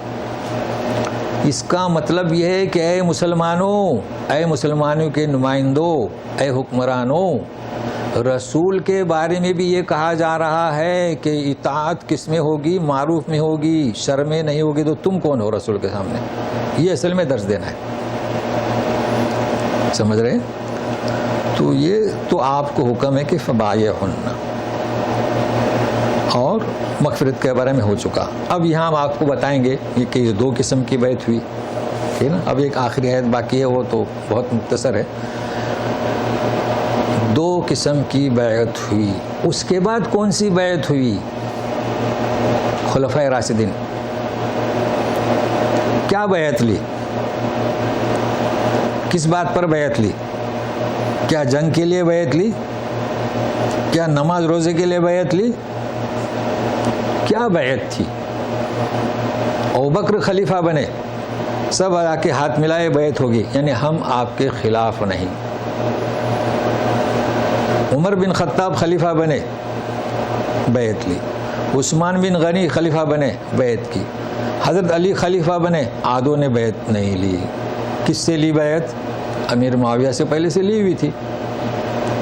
Speaker 1: اس کا مطلب یہ ہے کہ اے مسلمانوں، اے مسلمانوں کے نمائندوں، اے حکمرانوں، رسول کے بارے میں بھی یہ کہا جا رہا ہے کہ اطاعت کس میں ہوگی؟ معروف میں ہوگی، شر میں نہیں ہوگی. تو تم کون ہو رسول کے سامنے؟ یہ اصل میں درس دینا ہے. سمجھ رہے؟ تو یہ تو آپ کو حکم ہے کہ فبایعہن، اور مغفرت کے بارے میں ہو چکا. اب یہاں ہم آپ کو بتائیں گے کہ یہ 2 قسم کی بیعت ہوئی، ٹھیک ہے نا. اب ایک آخری آیت باقی ہے، وہ تو بہت مختصر ہے. 2 قسم کی بیعت ہوئی. اس کے بعد کون سی بیعت ہوئی؟ خلفائے راشدین. کیا بیعت لی؟ کس بات پر بیعت لی؟ کیا جنگ کے لیے بیعت لی؟ کیا نماز روزے کے لیے بیعت لی؟ کیا بیعت تھی؟ ابوبکر خلیفہ بنے، سب آ کے ہاتھ ملائے، بیعت ہوگی، یعنی ہم آپ کے خلاف نہیں. عمر بن خطاب خلیفہ بنے، بیعت لی. عثمان بن غنی خلیفہ بنے، بیعت کی. حضرت علی خلیفہ بنے، آدھوں نے بیعت نہیں لی. کس سے لی بیعت؟ امیر معاویہ سے پہلے سے لی ہوئی تھی.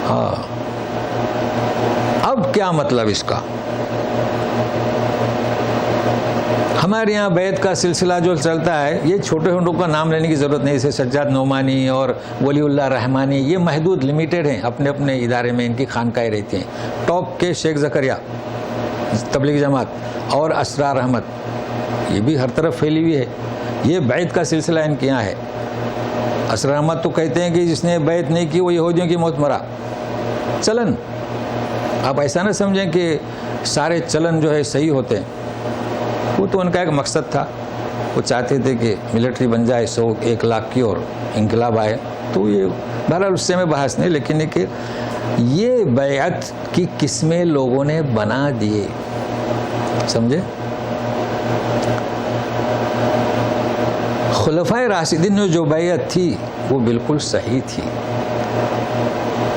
Speaker 1: ہاں. اب کیا مطلب اس کا؟ ہمارے یہاں بیعت کا سلسلہ جو چلتا ہے، یہ چھوٹے چھوٹوں کا نام لینے کی ضرورت نہیں. جیسے سجاد نعمانی اور ولی اللہ رحمانی، یہ محدود لمیٹڈ ہیں، اپنے اپنے ادارے میں ان کی خانقاہیں رہتی ہیں. ٹاپ کے شیخ زکریا تبلیغ جماعت اور اسرار احمد، یہ بھی ہر طرف پھیلی ہوئی ہے. یہ بیعت کا سلسلہ ان کے یہاں ہے. اسرار احمد تو کہتے ہیں کہ جس نے بیعت نہیں کی وہ یہودیوں کی موت مرا. چلن، آپ ایسا نہ سمجھیں کہ سارے چلن جو ہے صحیح ہوتے ہیں. وہ تو ان کا ایک مقصد تھا، وہ چاہتے تھے کہ ملٹری بن جائے 100-1 لاکھ کی اور انقلاب آئے. تو یہ بہرحال اس سے میں بحث نہیں، لیکن کہ یہ بیعت کی قسمیں لوگوں نے بنا دیے. سمجھے؟ خلفائے راشدین نے جو بیعت تھی وہ بالکل صحیح تھی.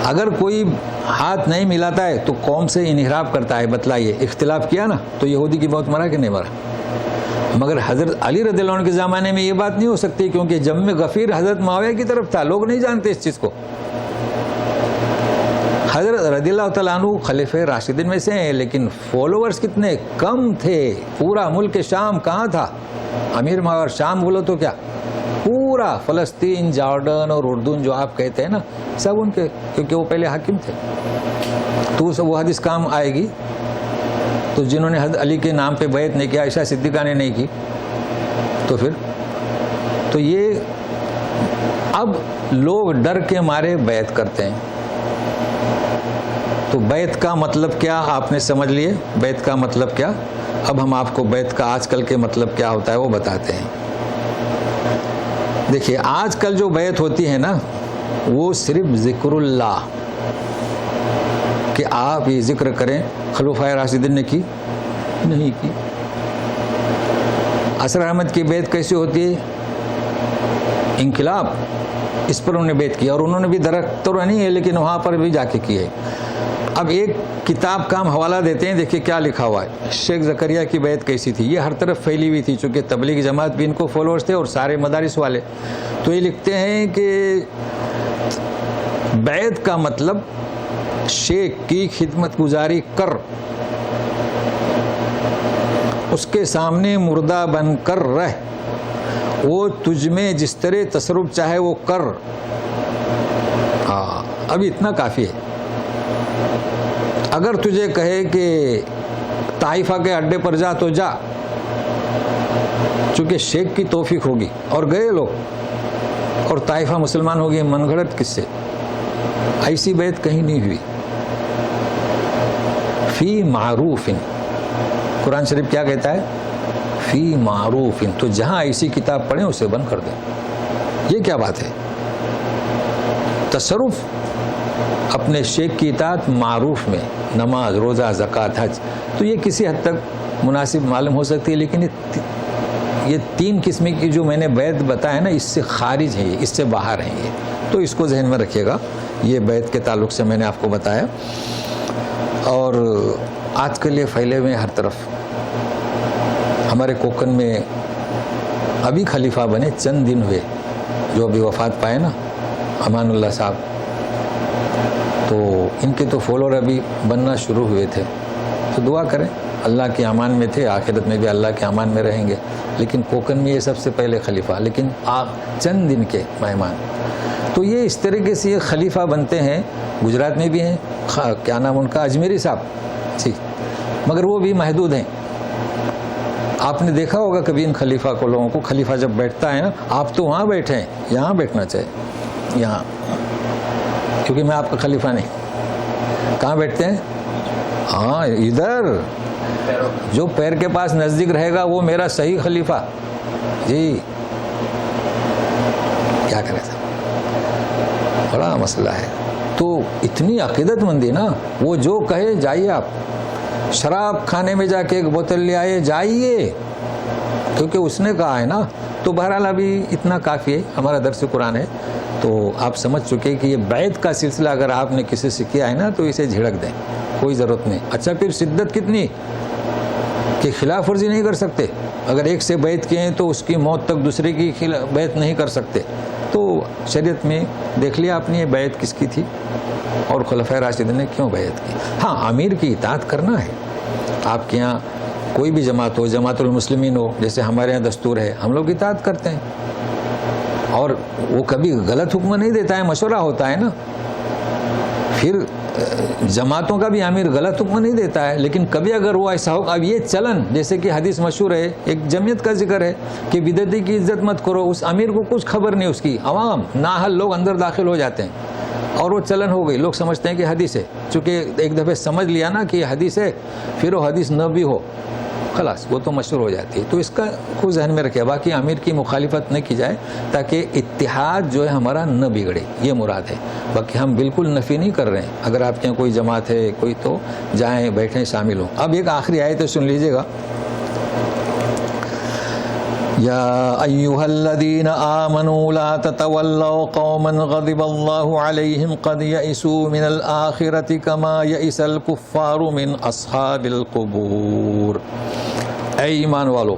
Speaker 1: اگر کوئی ہاتھ نہیں ملاتا ہے تو قوم سے انحراف کرتا ہے. بتلائیے، اختلاف کیا نا تو یہودی کی موت مرا کہ نہیں مرا؟ مگر حضرت علی رضی اللہ عنہ کے زمانے میں یہ بات نہیں ہو سکتی، کیونکہ جم غفیر حضرت معاویہ کی طرف تھا. لوگ نہیں جانتے اس چیز کو. حضرت رضی اللہ تعالیٰ عنہ خلیفہ راشدین میں سے ہیں، لیکن فالوورز کتنے کم تھے. پورا ملک شام کہاں تھا؟ امیر معاویہ. شام بولو تو کیا پورا فلسطین، جارڈن اور اردن جو آپ کہتے ہیں نا، سب ان کے، کیونکہ وہ پہلے حاکم تھے. تو وہ حدیث کام آئے گی. تو جنہوں نے حضرت علی کے نام پہ بیعت نہیں کیا، عائشہ صدیقہ نے نہیں کی، تو پھر تو یہ اب لوگ ڈر کے مارے بیعت کرتے ہیں. تو بیعت کا مطلب کیا آپ نے سمجھ لیے؟ بیعت کا مطلب کیا؟ اب ہم آپ کو بیعت کا آج کل کے مطلب کیا ہوتا ہے وہ بتاتے ہیں. دیکھیے، آج کل جو بیعت ہوتی ہے نا، وہ صرف ذکر اللہ، کہ آپ یہ ذکر کریں. خلفائے راشدین نے کی نہیں کی. اسرار احمد کی بیعت کیسی ہوتی ہے؟ انقلاب، اس پر انہوں نے بیعت کی، اور انہوں نے بھی درخت تو نہیں ہے لیکن وہاں پر بھی جا کے کی ہے. اب ایک کتاب کا ہم حوالہ دیتے ہیں، دیکھیے کیا لکھا ہوا ہے. شیخ زکریا کی بیعت کیسی تھی؟ یہ ہر طرف پھیلی ہوئی تھی، چونکہ تبلیغ جماعت بھی ان کو فالوورز تھے اور سارے مدارس والے. تو یہ لکھتے ہیں کہ بیعت کا مطلب شیخ کی خدمت گزاری کر، اس کے سامنے مردہ بن کر رہ، وہ تجھ میں جس طرح تصرف چاہے وہ کر. ہاں، ابھی اتنا کافی ہے. اگر تجھے کہے کہ طائفہ کے اڈے پر جا تو جا، چونکہ شیخ کی توفیق ہوگی. اور گئے لوگ، اور طائفہ مسلمان ہو گئے. من گھڑت کس سے؟ ایسی بیعت کہیں نہیں ہوئی. فی معروف، قرآن شریف کیا کہتا ہے؟ فی معروف. تو جہاں ایسی کتاب پڑھیں اسے بند کر دیں. یہ کیا بات ہے؟ تصرف اپنے شیخ کی اطاعت معروف میں، نماز، روزہ، زکوٰۃ، حج. تو یہ کسی حد تک مناسب معلوم ہو سکتی ہے، لیکن یہ 3 قسم کی جو میں نے بیعت بتایا نا، اس سے خارج ہے، اس سے باہر ہیں یہ. تو اس کو ذہن میں رکھیے گا. یہ بیعت کے تعلق سے میں نے آپ کو بتایا. اور آج کل یہ پھیلے ہوئے ہر طرف. ہمارے کوکن میں ابھی خلیفہ بنے چند دن ہوئے، جو ابھی وفات پائے نا، امان اللہ صاحب. تو ان کے تو فالوور ابھی بننا شروع ہوئے تھے، تو دعا کریں، اللہ کے امان میں تھے، آخرت میں بھی اللہ کے امان میں رہیں گے. لیکن کوکن میں یہ سب سے پہلے خلیفہ، لیکن آپ چند دن کے مہمان. تو یہ اس طریقے سے یہ خلیفہ بنتے ہیں. گجرات میں بھی ہیں، کیا نام ان کا، اجمیری صاحب جی، مگر وہ بھی محدود ہیں. آپ نے دیکھا ہوگا کبھی ان خلیفہ کو، لوگوں کو خلیفہ جب بیٹھتا ہے نا، آپ تو وہاں بیٹھے ہیں، یہاں بیٹھنا چاہیے، یہاں، کیونکہ میں آپ کا خلیفہ نہیں. کہاں بیٹھتے ہیں؟ ہاں ادھر، جو پیر کے پاس نزدیک رہے گا وہ میرا صحیح خلیفہ. جی کیا کرے سر، بڑا مسئلہ ہے. تو اتنی عقیدت مندی نا، وہ جو کہے جائیے. آپ شراب کھانے میں جا کے ایک بوتل لے آئے، جائیے، کیونکہ اس نے کہا ہے نا. تو بہرحال ابھی اتنا کافی ہے، ہمارا درس قرآن ہے، تو آپ سمجھ چکے کہ یہ بیعت کا سلسلہ اگر آپ نے کسی سے کیا ہے نا تو اسے جھڑک دیں، کوئی ضرورت نہیں. اچھا پھر شدت کتنی کہ خلاف ورزی نہیں کر سکتے. اگر ایک سے بیعت کیے ہیں تو اس کی موت تک دوسرے کی بیعت نہیں کر سکتے. تو شریعت میں دیکھ لیا آپ نے یہ بیعت کس کی تھی اور خلفائے راشدین نے کیوں بیعت کی. ہاں امیر کی اطاعت کرنا ہے. آپ کے یہاں کوئی بھی جماعت ہو، جماعت المسلمین ہو، جیسے ہمارے یہاں دستور ہے، ہم لوگ اطاعت کرتے ہیں. اور وہ کبھی غلط حکم نہیں دیتا ہے، مشورہ ہوتا ہے نا. پھر جماعتوں کا بھی امیر غلط حکم نہیں دیتا ہے، لیکن کبھی اگر وہ ایسا ہو، اب یہ چلن، جیسے کہ حدیث مشہور ہے، ایک جمعیت کا ذکر ہے کہ بدعتی کی عزت مت کرو. اس امیر کو کچھ خبر نہیں، اس کی عوام نااہل لوگ اندر داخل ہو جاتے ہیں اور وہ چلن ہو گئی. لوگ سمجھتے ہیں کہ حدیث ہے، چونکہ ایک دفعہ سمجھ لیا نا کہ یہ حدیث ہے، پھر وہ حدیث نہ بھی ہو خلاص وہ تو مشہور ہو جاتی ہے. تو اس کا خود ذہن میں رکھے. باقی امیر کی مخالفت نہ کی جائے تاکہ اتحاد جو ہے ہمارا نہ بگڑے، یہ مراد ہے. باقی ہم بالکل نفی نہیں کر رہے ہیں. اگر آپ کے یہاں کوئی جماعت ہے کوئی، تو جائیں، بیٹھیں، شامل ہوں. اب ایک آخری آیت سن لیجئے گا. یا ایھا الذین آمنوا لا تتولوا قوما غضب اللہ علیہم قد یئسوا من الآخرۃ کما یئس الکفار من اصحاب القبور. اے ایمان والو،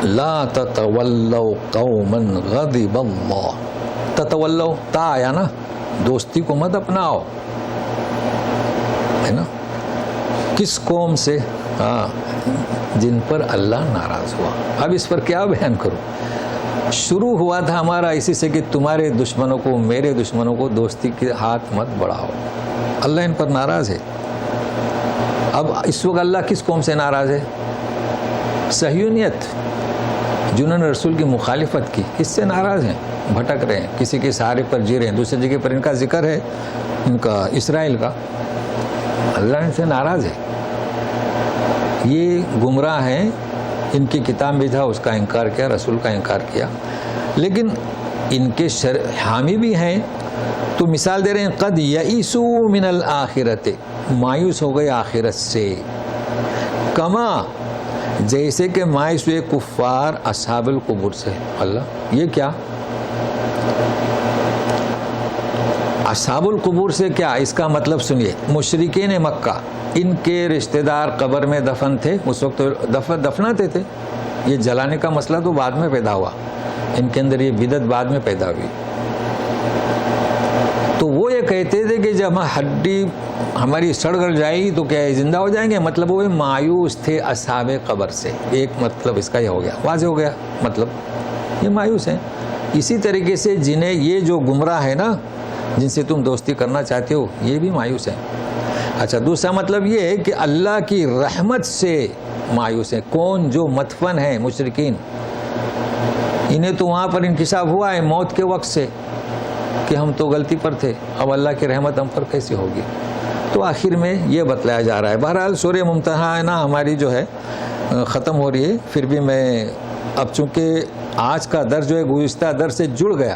Speaker 1: لا تتولوا قوما غضب اللہ. تتولوا تا آیا نا، دوستی کو مت اپناؤ، ہے نا. کس قوم سے؟ ہاں، جن پر اللہ ناراض ہوا. اب اس پر کیا بیان کروں؟ شروع ہوا تھا ہمارا اسی سے کہ تمہارے دشمنوں کو، میرے دشمنوں کو دوستی کے ہاتھ مت بڑھاؤ، اللہ ان پر ناراض ہے. اب اس وقت اللہ کس قوم سے ناراض ہے؟ صہیونیت، جنہوں نے رسول کی مخالفت کی، اس سے ناراض ہیں، بھٹک رہے ہیں، کسی کے سہارے پر جی رہے ہیں. دوسری جگہ پر ان کا ذکر ہے، ان کا اسرائیل کا. اللہ ان سے ناراض ہے، یہ گمراہ ہیں. ان کی کتاب بھی تھا، اس کا انکار کیا، رسول کا انکار کیا. لیکن ان کے حامی بھی ہیں. تو مثال دے رہے ہیں، قد یئسوا من الآخرۃ، مایوس ہو گئے آخرت سے. کما، جیسے کہ مایوس ہوئے کفار اصحاب القبور سے. اللہ، یہ کیا اصحاب القبور سے کیا؟ اس کا مطلب سنیے. مشرکین مکہ، ان کے رشتہ دار قبر میں دفن تھے، اس وقت دفناتے تھے. یہ جلانے کا مسئلہ تو بعد میں پیدا ہوا، ان کے اندر یہ بدعت بعد میں پیدا ہوئی. تو وہ یہ کہتے تھے کہ جب ہڈی ہماری سڑ گل جائے گی تو کیا زندہ ہو جائیں گے. مطلب وہ مایوس تھے اصحاب قبر سے. ایک مطلب اس کا یہ ہو گیا، واضح ہو گیا. مطلب یہ مایوس ہیں. اسی طریقے سے جنہیں یہ جو گمراہ ہے نا، جن سے تم دوستی کرنا چاہتے ہو، یہ بھی مایوس ہیں. اچھا، دوسرا مطلب یہ ہے کہ اللہ کی رحمت سے مایوس ہیں. کون؟ جو مدفن ہیں، مشرکین. انہیں تو وہاں پر انکشاف ہوا ہے موت کے وقت سے کہ ہم تو غلطی پر تھے، اب اللہ کی رحمت ہم پر کیسی ہوگی. تو آخر میں یہ بتلایا جا رہا ہے. بہرحال سورہ ممتحنہ ہماری جو ہے ختم ہو رہی ہے. پھر بھی میں اب چونکہ آج کا درس جو ہے گزشتہ درس سے جڑ گیا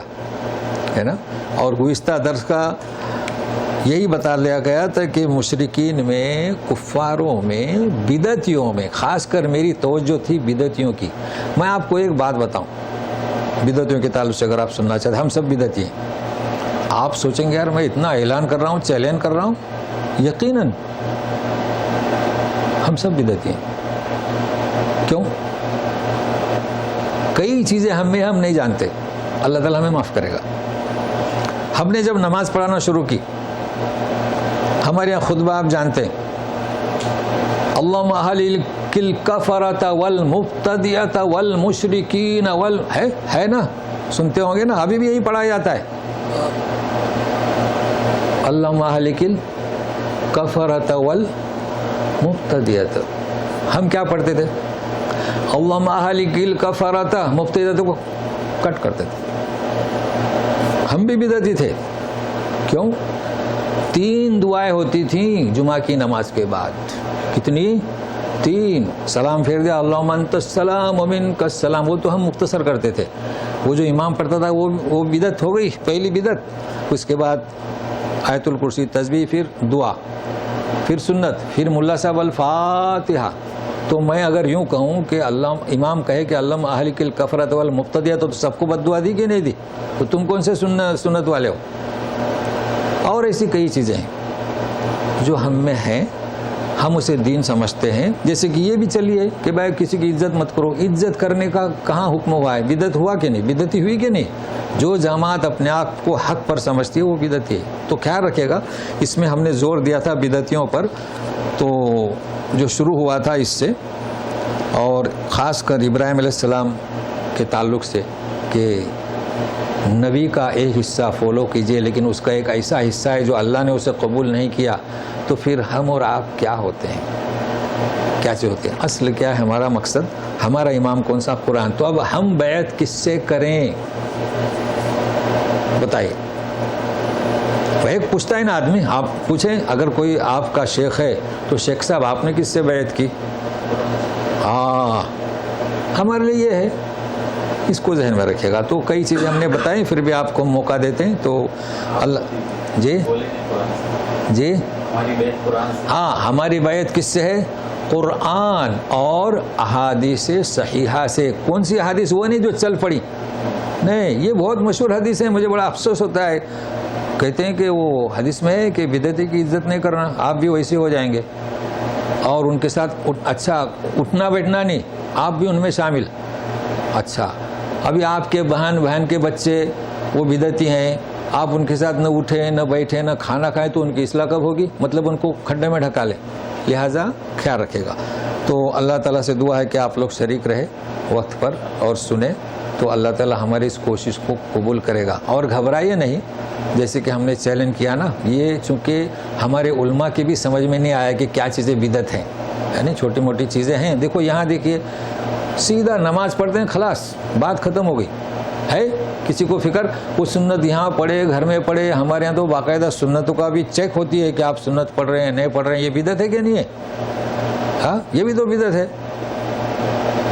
Speaker 1: ہے نا، اور گزشتہ درس کا یہی بتا لیا گیا تھا کہ مشرکین میں، کفاروں میں، بدعتیوں میں، خاص کر میری توجہ تھی بدعتیوں کی. میں آپ کو ایک بات بتاؤں بدعتیوں کے تعلق سے، اگر آپ سننا چاہتے ہیں. ہم سب بدعتی ہیں. آپ سوچیں گے یار میں اتنا اعلان کر رہا ہوں، چیلنج کر رہا ہوں. یقیناً ہم سب بدعتی ہیں. کیوں؟ کئی چیزیں ہم نہیں جانتے. اللہ تعالیٰ ہمیں معاف کرے گا. ہم نے جب نماز پڑھانا شروع کی، ہمارے یہاں خطبہ آپ جانتے ہیں، اللہم اہلک الکفرۃ والمبتدعۃ والمشرکین ہے نا، سنتے ہوں گے نا، ابھی بھی یہی پڑھایا جاتا ہے، اللہم اہلک الکفرۃ والمبتدعۃ. ہم کیا پڑھتے تھے؟ اللہم اہلک الکفرۃ، مبتدعۃ کو کٹ کرتے تھے. ہم بھی بدعتی تھے. کیوں؟ 3 دعائیں ہوتی تھیں جمعہ کی نماز کے بعد. کتنی؟ 3. سلام پھیر دیا، اللہم انت السلام ومنک السلام، وہ تو ہم مختصر کرتے تھے. وہ جو امام پڑھتا تھا وہ بدعت ہو گئی، پہلی بدعت. اس کے بعد آیت الکرسی، تسبیح، پھر دعا، پھر سنت، پھر ملا صاحب الفاتحہ. تو میں اگر یوں کہوں کہ اللہ امام کہے کہ اللہم اہلک الکفرۃ والمبتدعۃ، تو سب کو بد دعا دی کہ نہیں دی؟ تو تم کون سے سنت والے ہو؟ اور ایسی کئی چیزیں ہیں جو ہم میں ہیں، ہم اسے دین سمجھتے ہیں. جیسے کہ یہ بھی چلیے کہ بھائی کسی کی عزت مت کرو. عزت کرنے کا کہاں حکم ہوا ہے؟ بدعت ہوا کہ نہیں؟ بدعتی ہوئی کہ نہیں؟ جو جماعت اپنے آپ کو حق پر سمجھتی ہے وہ بدعتی ہے. تو خیال رکھے گا، اس میں ہم نے زور دیا تھا بدعتیوں پر، تو جو شروع ہوا تھا اس سے، اور خاص کر ابراہیم علیہ السلام کے تعلق سے کہ نبی کا ایک حصہ فالو کیجئے، لیکن اس کا ایک ایسا حصہ ہے جو اللہ نے اسے قبول نہیں کیا. تو پھر ہم اور آپ کیا ہوتے ہیں؟ کیا چیز ہوتے ہیں؟ اصل کیا ہے ہمارا مقصد؟ ہمارا امام کون سا؟ قرآن. تو اب ہم بیعت کس سے کریں؟ بتائیے. ایک پوچھتا ہے نا آدمی، آپ پوچھیں اگر کوئی آپ کا شیخ ہے تو شیخ صاحب آپ نے کس سے بیعت کی؟ ہمارے لیے یہ ہے، اس کو ذہن میں رکھے گا. تو کئی چیزیں ہم نے بتائیں، پھر بھی آپ کو موقع دیتے ہیں. تو اللہ جی ہاں، ہماری بیعت کس سے ہے؟ قرآن اور احادیث صحیحہ سے. کون سی احادیث؟ وہ نہیں جو چل پڑی، نہیں، یہ بہت مشہور حدیث ہے. مجھے بڑا افسوس ہوتا ہے، کہتے ہیں کہ وہ حدیث میں ہے کہ بدعتی کی عزت نہیں کرنا. آپ بھی ویسے ہو جائیں گے اور ان کے ساتھ اچھا اٹھنا بیٹھنا نہیں، آپ بھی ان میں شامل. اچھا، ابھی آپ کے بہن کے بچے وہ بدعتی ہیں، آپ ان کے ساتھ نہ اٹھیں نہ بیٹھیں نہ کھانا کھائیں، تو ان کی اصلاح کب ہوگی؟ مطلب ان کو کھڈے میں ڈھکا لیں. لہٰذا خیال رکھے گا. تو اللہ تعالیٰ سے دعا ہے کہ آپ لوگ شریک رہے وقت پر اور سنیں، تو اللہ تعالیٰ ہماری اس کوشش کو قبول کرے گا. اور گھبرائیے نہیں، جیسے کہ ہم نے چیلنج کیا نا، یہ چونکہ ہمارے علماء کی بھی سمجھ میں نہیں آیا کہ کیا چیزیں بدعت ہیں، یعنی چھوٹی موٹی چیزیں ہیں. دیکھو یہاں دیکھیے، سیدھا نماز پڑھتے ہیں، خلاص بات ختم ہو گئی ہے. کسی کو فکر وہ سنت یہاں پڑھے گھر میں پڑھے؟ ہمارے یہاں تو باقاعدہ سنتوں کا بھی چیک ہوتی ہے کہ آپ سنت پڑھ رہے ہیں نہیں پڑھ رہے ہیں. یہ بدعت ہے کہ نہیں ہے؟ ہاں، یہ بھی تو بدعت ہے.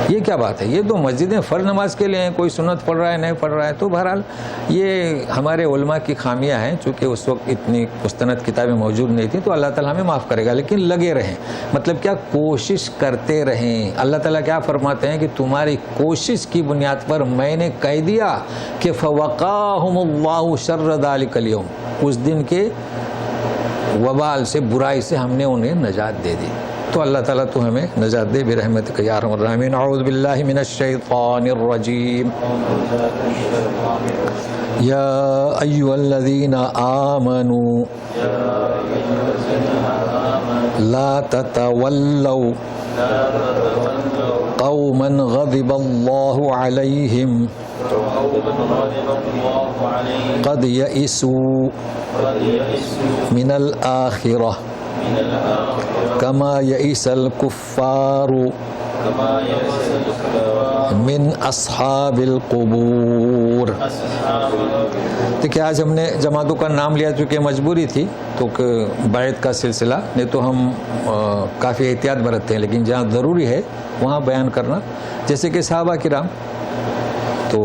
Speaker 1: یہ کیا بات ہے؟ یہ تو مسجدیں فرض نماز کے لیے ہیں، کوئی سنت پڑھ رہا ہے نہیں پڑھ رہا ہے. تو بہرحال یہ ہمارے علماء کی خامیاں ہیں، چونکہ اس وقت اتنی مستند کتابیں موجود نہیں تھیں. تو اللہ تعالیٰ ہمیں معاف کرے گا، لیکن لگے رہیں. مطلب کیا؟ کوشش کرتے رہیں. اللہ تعالیٰ کیا فرماتے ہیں کہ تمہاری کوشش کی بنیاد پر میں نے کہہ دیا کہ فَوَقَاهُمُ اللَّهُ شَرَّ ذَلِكَ الْيَوْمِ، اس دن کے وبال سے، برائی سے ہم نے انہیں نجات دے دی. تو اللہ تعالیٰ تو ہمیں نجات دے برحمتک یا ارحم الراحمین. اعوذ باللہ من الشیطان الرجیم. یا ایھا الذین آمنوا لا تتولوا قوما غضب اللہ علیہم قد یئسوا من الآخرہ کما یئس الکفار من اصحاب القبور. دیکھیں آج ہم نے جماعتوں کا نام لیا چونکہ مجبوری تھی، تو بیعت کا سلسلہ، نہیں تو ہم کافی احتیاط برتتے ہیں، لیکن جہاں ضروری ہے وہاں بیان کرنا. جیسے کہ صحابہ کرام. تو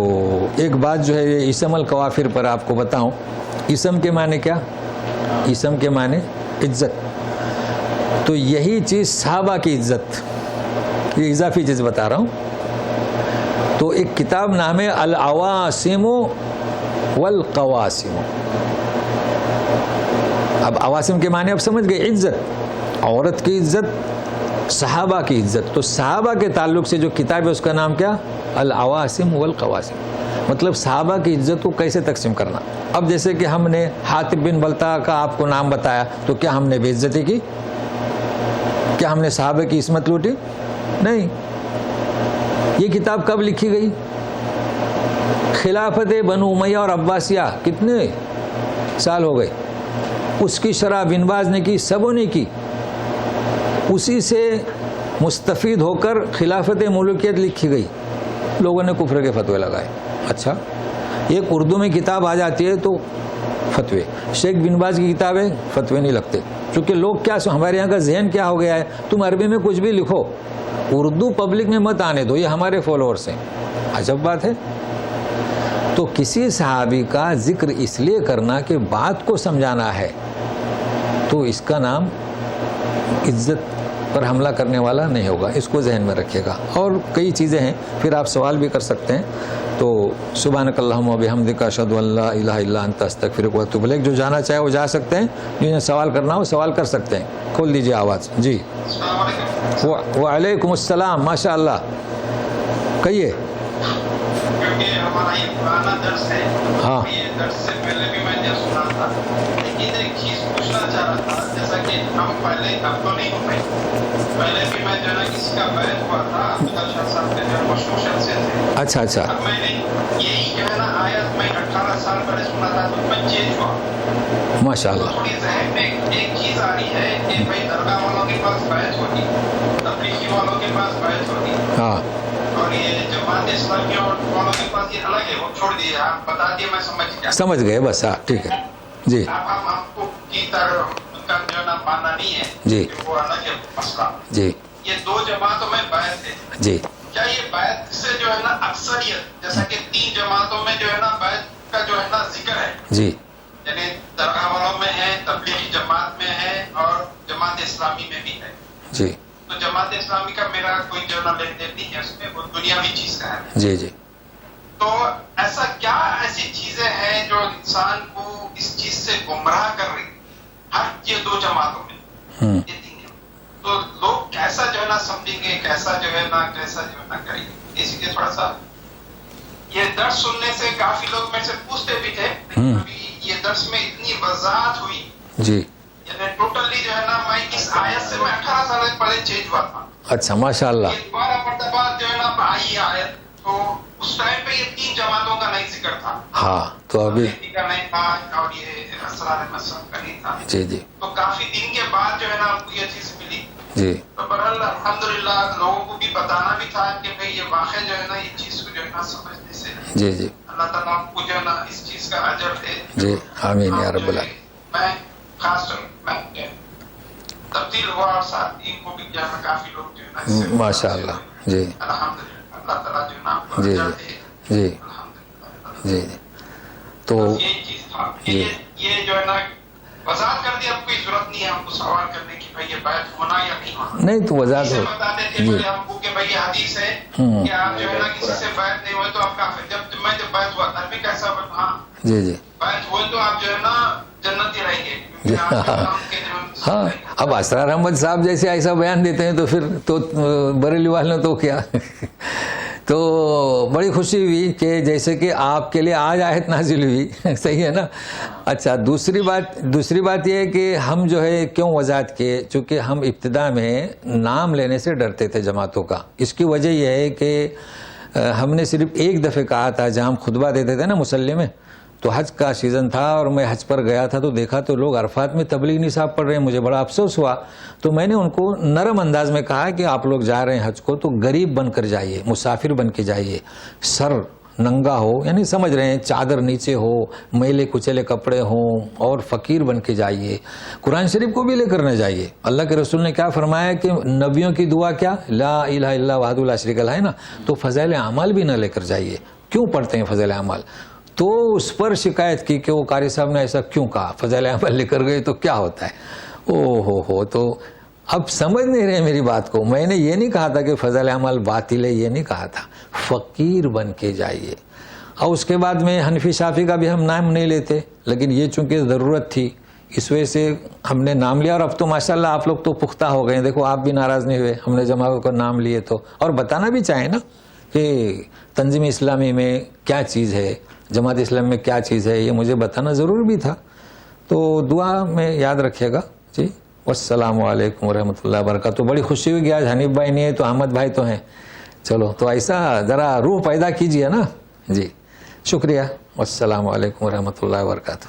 Speaker 1: ایک بات جو ہے یہ اسم الکوافر پر آپ کو بتاؤں. اسم کے معنی کیا؟ اسم کے معنی عزت. تو یہی چیز صحابہ کی عزت، یہ اضافی چیز بتا رہا ہوں. تو ایک کتاب نام ہے العواسم والقواسم. اب عواسم کے معنی اب سمجھ گئے، عزت، عورت کی عزت، صحابہ کی عزت. تو صحابہ کے تعلق سے جو کتاب ہے اس کا نام کیا؟ العواسم والقواسم. مطلب صحابہ کی عزت کو کیسے تقسیم کرنا. اب جیسے کہ ہم نے حاطب بن بلتع کا آپ کو نام بتایا تو کیا ہم نے بے عزتی کی؟ کیا ہم نے صحابہ کی عصمت لوٹی؟ نہیں. یہ کتاب کب لکھی گئی؟ خلافت بنو امیہ اور عباسیہ کتنے سال ہو گئے. اس کی شرح بن باز نے کی، سبوں نے کی. اسی سے مستفید ہو کر خلافت ملوکیت لکھی گئی. لوگوں نے کفر کے فتوے لگائے. اچھا، ایک اردو میں کتاب آ جاتی ہے تو فتوے. شیخ بن باز کی کتابیں فتوے نہیں لگتے، کیونکہ لوگ کیا ہمارے یہاں کا ذہن کیا ہو گیا ہے، تم عربی میں کچھ بھی لکھو، اردو پبلک میں مت آنے دو، یہ ہمارے فالوورس ہیں. عجب بات ہے. تو کسی صحابی کا ذکر اس لیے کرنا کہ بات کو سمجھانا ہے، تو اس کا نام عزت پر حملہ کرنے والا نہیں ہوگا. اس کو ذہن میں رکھیے گا. اور کئی چیزیں ہیں، پھر آپ سوال بھی کر سکتے ہیں. تو سبحانک اللہم و بحمدک اشہد ان لا الہ الا انت استغفرک و اتوب الیک. جو جانا چاہے وہ جا سکتے ہیں، جنہیں سوال کرنا ہو سوال کر سکتے ہیں. کھول دیجیے آواز. جی وعلیکم السلام. ماشاء اللہ. کہیے.
Speaker 2: کیونکہ ہمارا یہ پرانا درس ہے،
Speaker 1: ہاں،
Speaker 2: یہ درس سے پہلے بھی میں نے سنا تھا، لیکن ایک چیز پوچھنا چاہ رہا تھا. جیسا کہ ہم پہلے اب تو نہیں ہو پائے، پہلے بھی میں جو ہے نا کسی کا بیعت ہوا تھا، افضل شاہ صاحب کے جو مشہور شخصیت تھے.
Speaker 1: اچھا اچھا.
Speaker 2: اب میں نے یہی جو ہے نا آیت میں 18 سال پہلے سنا تھا تو میں چینج ہوا.
Speaker 1: ماشاء اللہ.
Speaker 2: تھوڑی ذہن میں ایک چیز آ رہی ہے کہ بھائی درگاہ والوں کے پاس بیعت ہوگی، تبلیغی والوں کے پاس بیعت ہوگی،
Speaker 1: ہاں
Speaker 2: اور یہ جماعت اسلامی والوں کے پاس یہ الگ ہے. وہ چھوڑ دیے، آپ بتا دیے، میں سمجھ گیا.
Speaker 1: سمجھ گئے بس. ہاں ٹھیک ہے. جی
Speaker 2: ہم کو کی طرح کا جو ہے نا ماننا نہیں ہے
Speaker 1: جی
Speaker 2: کہ وہ الگ ہے مسئلہ.
Speaker 1: جی
Speaker 2: یہ دو جماعتوں میں بیعت ہے.
Speaker 1: جی.
Speaker 2: کیا یہ بیعت سے جو ہے نا اکثریت، جیسا کہ 3 جماعتوں میں جو ہے نا بیعت کا جو ہے نا ذکر ہے،
Speaker 1: جی
Speaker 2: یعنی درگاہ والوں میں ہے، تبلیغی جماعت میں ہے، اور جماعت اسلامی میں بھی ہے.
Speaker 1: جی
Speaker 2: تو جماعت اسلامی کا میرا کوئی جو ہے نا لین دین نہیں ہے اس میں، وہ دنیاوی چیز کا ہے.
Speaker 1: جی جی.
Speaker 2: تو ایسا کیا ایسی چیزیں ہیں جو انسان کو اس چیز سے گمراہ کر رہی ہر یہ 2 جماعتوں میں، یہ 3 ہیں. تو لوگ کیسا جو ہے نا سمجھیں گے، کیسا جو ہے نا کریں گے. اسی لیے تھوڑا سا یہ درس سننے سے کافی لوگ میرے سے پوچھتے بھی تھے، ابھی یہ درس میں اتنی وضاحت ہوئی،
Speaker 1: جی.
Speaker 2: یعنی ٹوٹلی جو ہے نا میں اس آیت سے میں 18 سال پہلے چینج ہوا تھا.
Speaker 1: اچھا ماشاء اللہ.
Speaker 2: یہ 12 مرتبہ جو ہے نا آئی آیت، تو اس ٹائم پہ یہ 3 جماعتوں کا نہیں ذکر تھا.
Speaker 1: ہاں تو ابھی
Speaker 2: کا نہیں تھا، اور یہ اسرار مسلم کا نہیں تھا.
Speaker 1: جی جی
Speaker 2: تو کافی دن کے بعد جو ہے نا آپ کو یہ چیز ملی.
Speaker 1: جی.
Speaker 2: تو بہرحال الحمدللہ لوگوں کو بھی بتانا بھی تھا کہ بھئی یہ واقع جو ہے نا یہ چیز کو جو ہے نا سمجھنے سے
Speaker 1: جی جی
Speaker 2: اللہ تعالیٰ آپ کو جو ہے نا اس چیز کا اجر دے.
Speaker 1: جی آمین یا رب العالمین.
Speaker 2: میں خاص طور میں تبدیل ہوا اور ساتھی کو بھی جو ہے نا کافی لوگ جو ہے نا اس سے
Speaker 1: ماشاء اللہ. جی
Speaker 2: الحمدللہ اللہ تعالیٰ جو ہے نا آپ کو
Speaker 1: جی
Speaker 2: اجر
Speaker 1: جی
Speaker 2: دے.
Speaker 1: جی
Speaker 2: الحمدللہ.
Speaker 1: جی جی. تو
Speaker 2: یہی چیز تھا. یہ جو ہے نا وضاحت کر دی، اب کوئی ضرورت نہیں ہے ہم کو سوال کرنے کی بھائی یہ بیعت ہونا یا نہیں ہونا.
Speaker 1: نہیں تو وضاحت
Speaker 2: اسے
Speaker 1: ہو.
Speaker 2: بتاتے تھے بولے ہم کو کہ بھائی یہ حدیث ہے کہ آپ جو ہے نا کسی سے بیعت نہیں ہوئے تو آپ کافر. جب میں جب بیعت ہوا تھا بھی کیسا ہاں
Speaker 1: جی جی
Speaker 2: بیعت ہوئے تو آپ جو ہے نا جنتی رہیں گے.
Speaker 1: ہاں. اب اسرار احمد صاحب جیسے ایسا بیان دیتے ہیں تو پھر تو بریلی والوں تو کیا. تو بڑی خوشی ہوئی کہ جیسے کہ آپ کے لیے آج آیت نازل ہوئی. صحیح ہے نا. اچھا دوسری بات یہ ہے کہ ہم جو ہے کیوں وضاحت کیے، چونکہ ہم ابتدا میں نام لینے سے ڈرتے تھے جماعتوں کا. اس کی وجہ یہ ہے کہ ہم نے صرف ایک دفعہ کہا تھا جہاں ہم خطبہ دیتے تھے نا مسلح میں، تو حج کا سیزن تھا اور میں حج پر گیا تھا تو دیکھا تو لوگ عرفات میں تبلیغ نصاب پڑھ رہے ہیں. مجھے بڑا افسوس ہوا. تو میں نے ان کو نرم انداز میں کہا کہ آپ لوگ جا رہے ہیں حج کو تو غریب بن کر جائیے، مسافر بن کے جائیے، سر ننگا ہو، یعنی سمجھ رہے ہیں چادر نیچے ہو، میلے کچلے کپڑے ہوں، اور فقیر بن کے جائیے. قرآن شریف کو بھی لے کر نہ جائیے. اللہ کے رسول نے کیا فرمایا کہ نبیوں کی دعا کیا، لا الہ الا وحدہ لا شریک لہ ہے نا. تو فضائل اعمال بھی نہ لے کر جائیے. کیوں پڑھتے ہیں فضائل اعمال؟ تو اس پر شکایت کی کہ وہ قاری صاحب نے ایسا کیوں کہا، فضائل اعمال لے کر گئے تو کیا ہوتا ہے. ہو تو اب سمجھ نہیں رہے میری بات کو. میں نے یہ نہیں کہا تھا کہ فضائل اعمال باطل ہے، یہ نہیں کہا تھا. فقیر بن کے جائیے. اور اس کے بعد میں حنفی شافی کا بھی ہم نام نہیں لیتے، لیکن یہ چونکہ ضرورت تھی اس وجہ سے ہم نے نام لیا. اور اب تو ماشاءاللہ آپ لوگ تو پختہ ہو گئے. دیکھو آپ بھی ناراض نہیں ہوئے ہم نے جماعتوں کا نام لیے تو، اور بتانا بھی چاہیں نا کہ تنظیم اسلامی میں کیا چیز ہے، جماعت اسلامی میں کیا چیز ہے، یہ مجھے بتانا ضرور بھی تھا. تو دعا میں یاد رکھیے گا جی. والسلام علیکم ورحمۃ اللہ وبرکاتہ. بڑی خوشی ہوئی کہ آج حنیف بھائی نہیں ہے تو احمد بھائی تو ہیں. چلو تو ایسا ذرا روح پیدا کیجئے نا جی. شکریہ. والسلام علیکم ورحمۃ اللہ وبرکاتہ.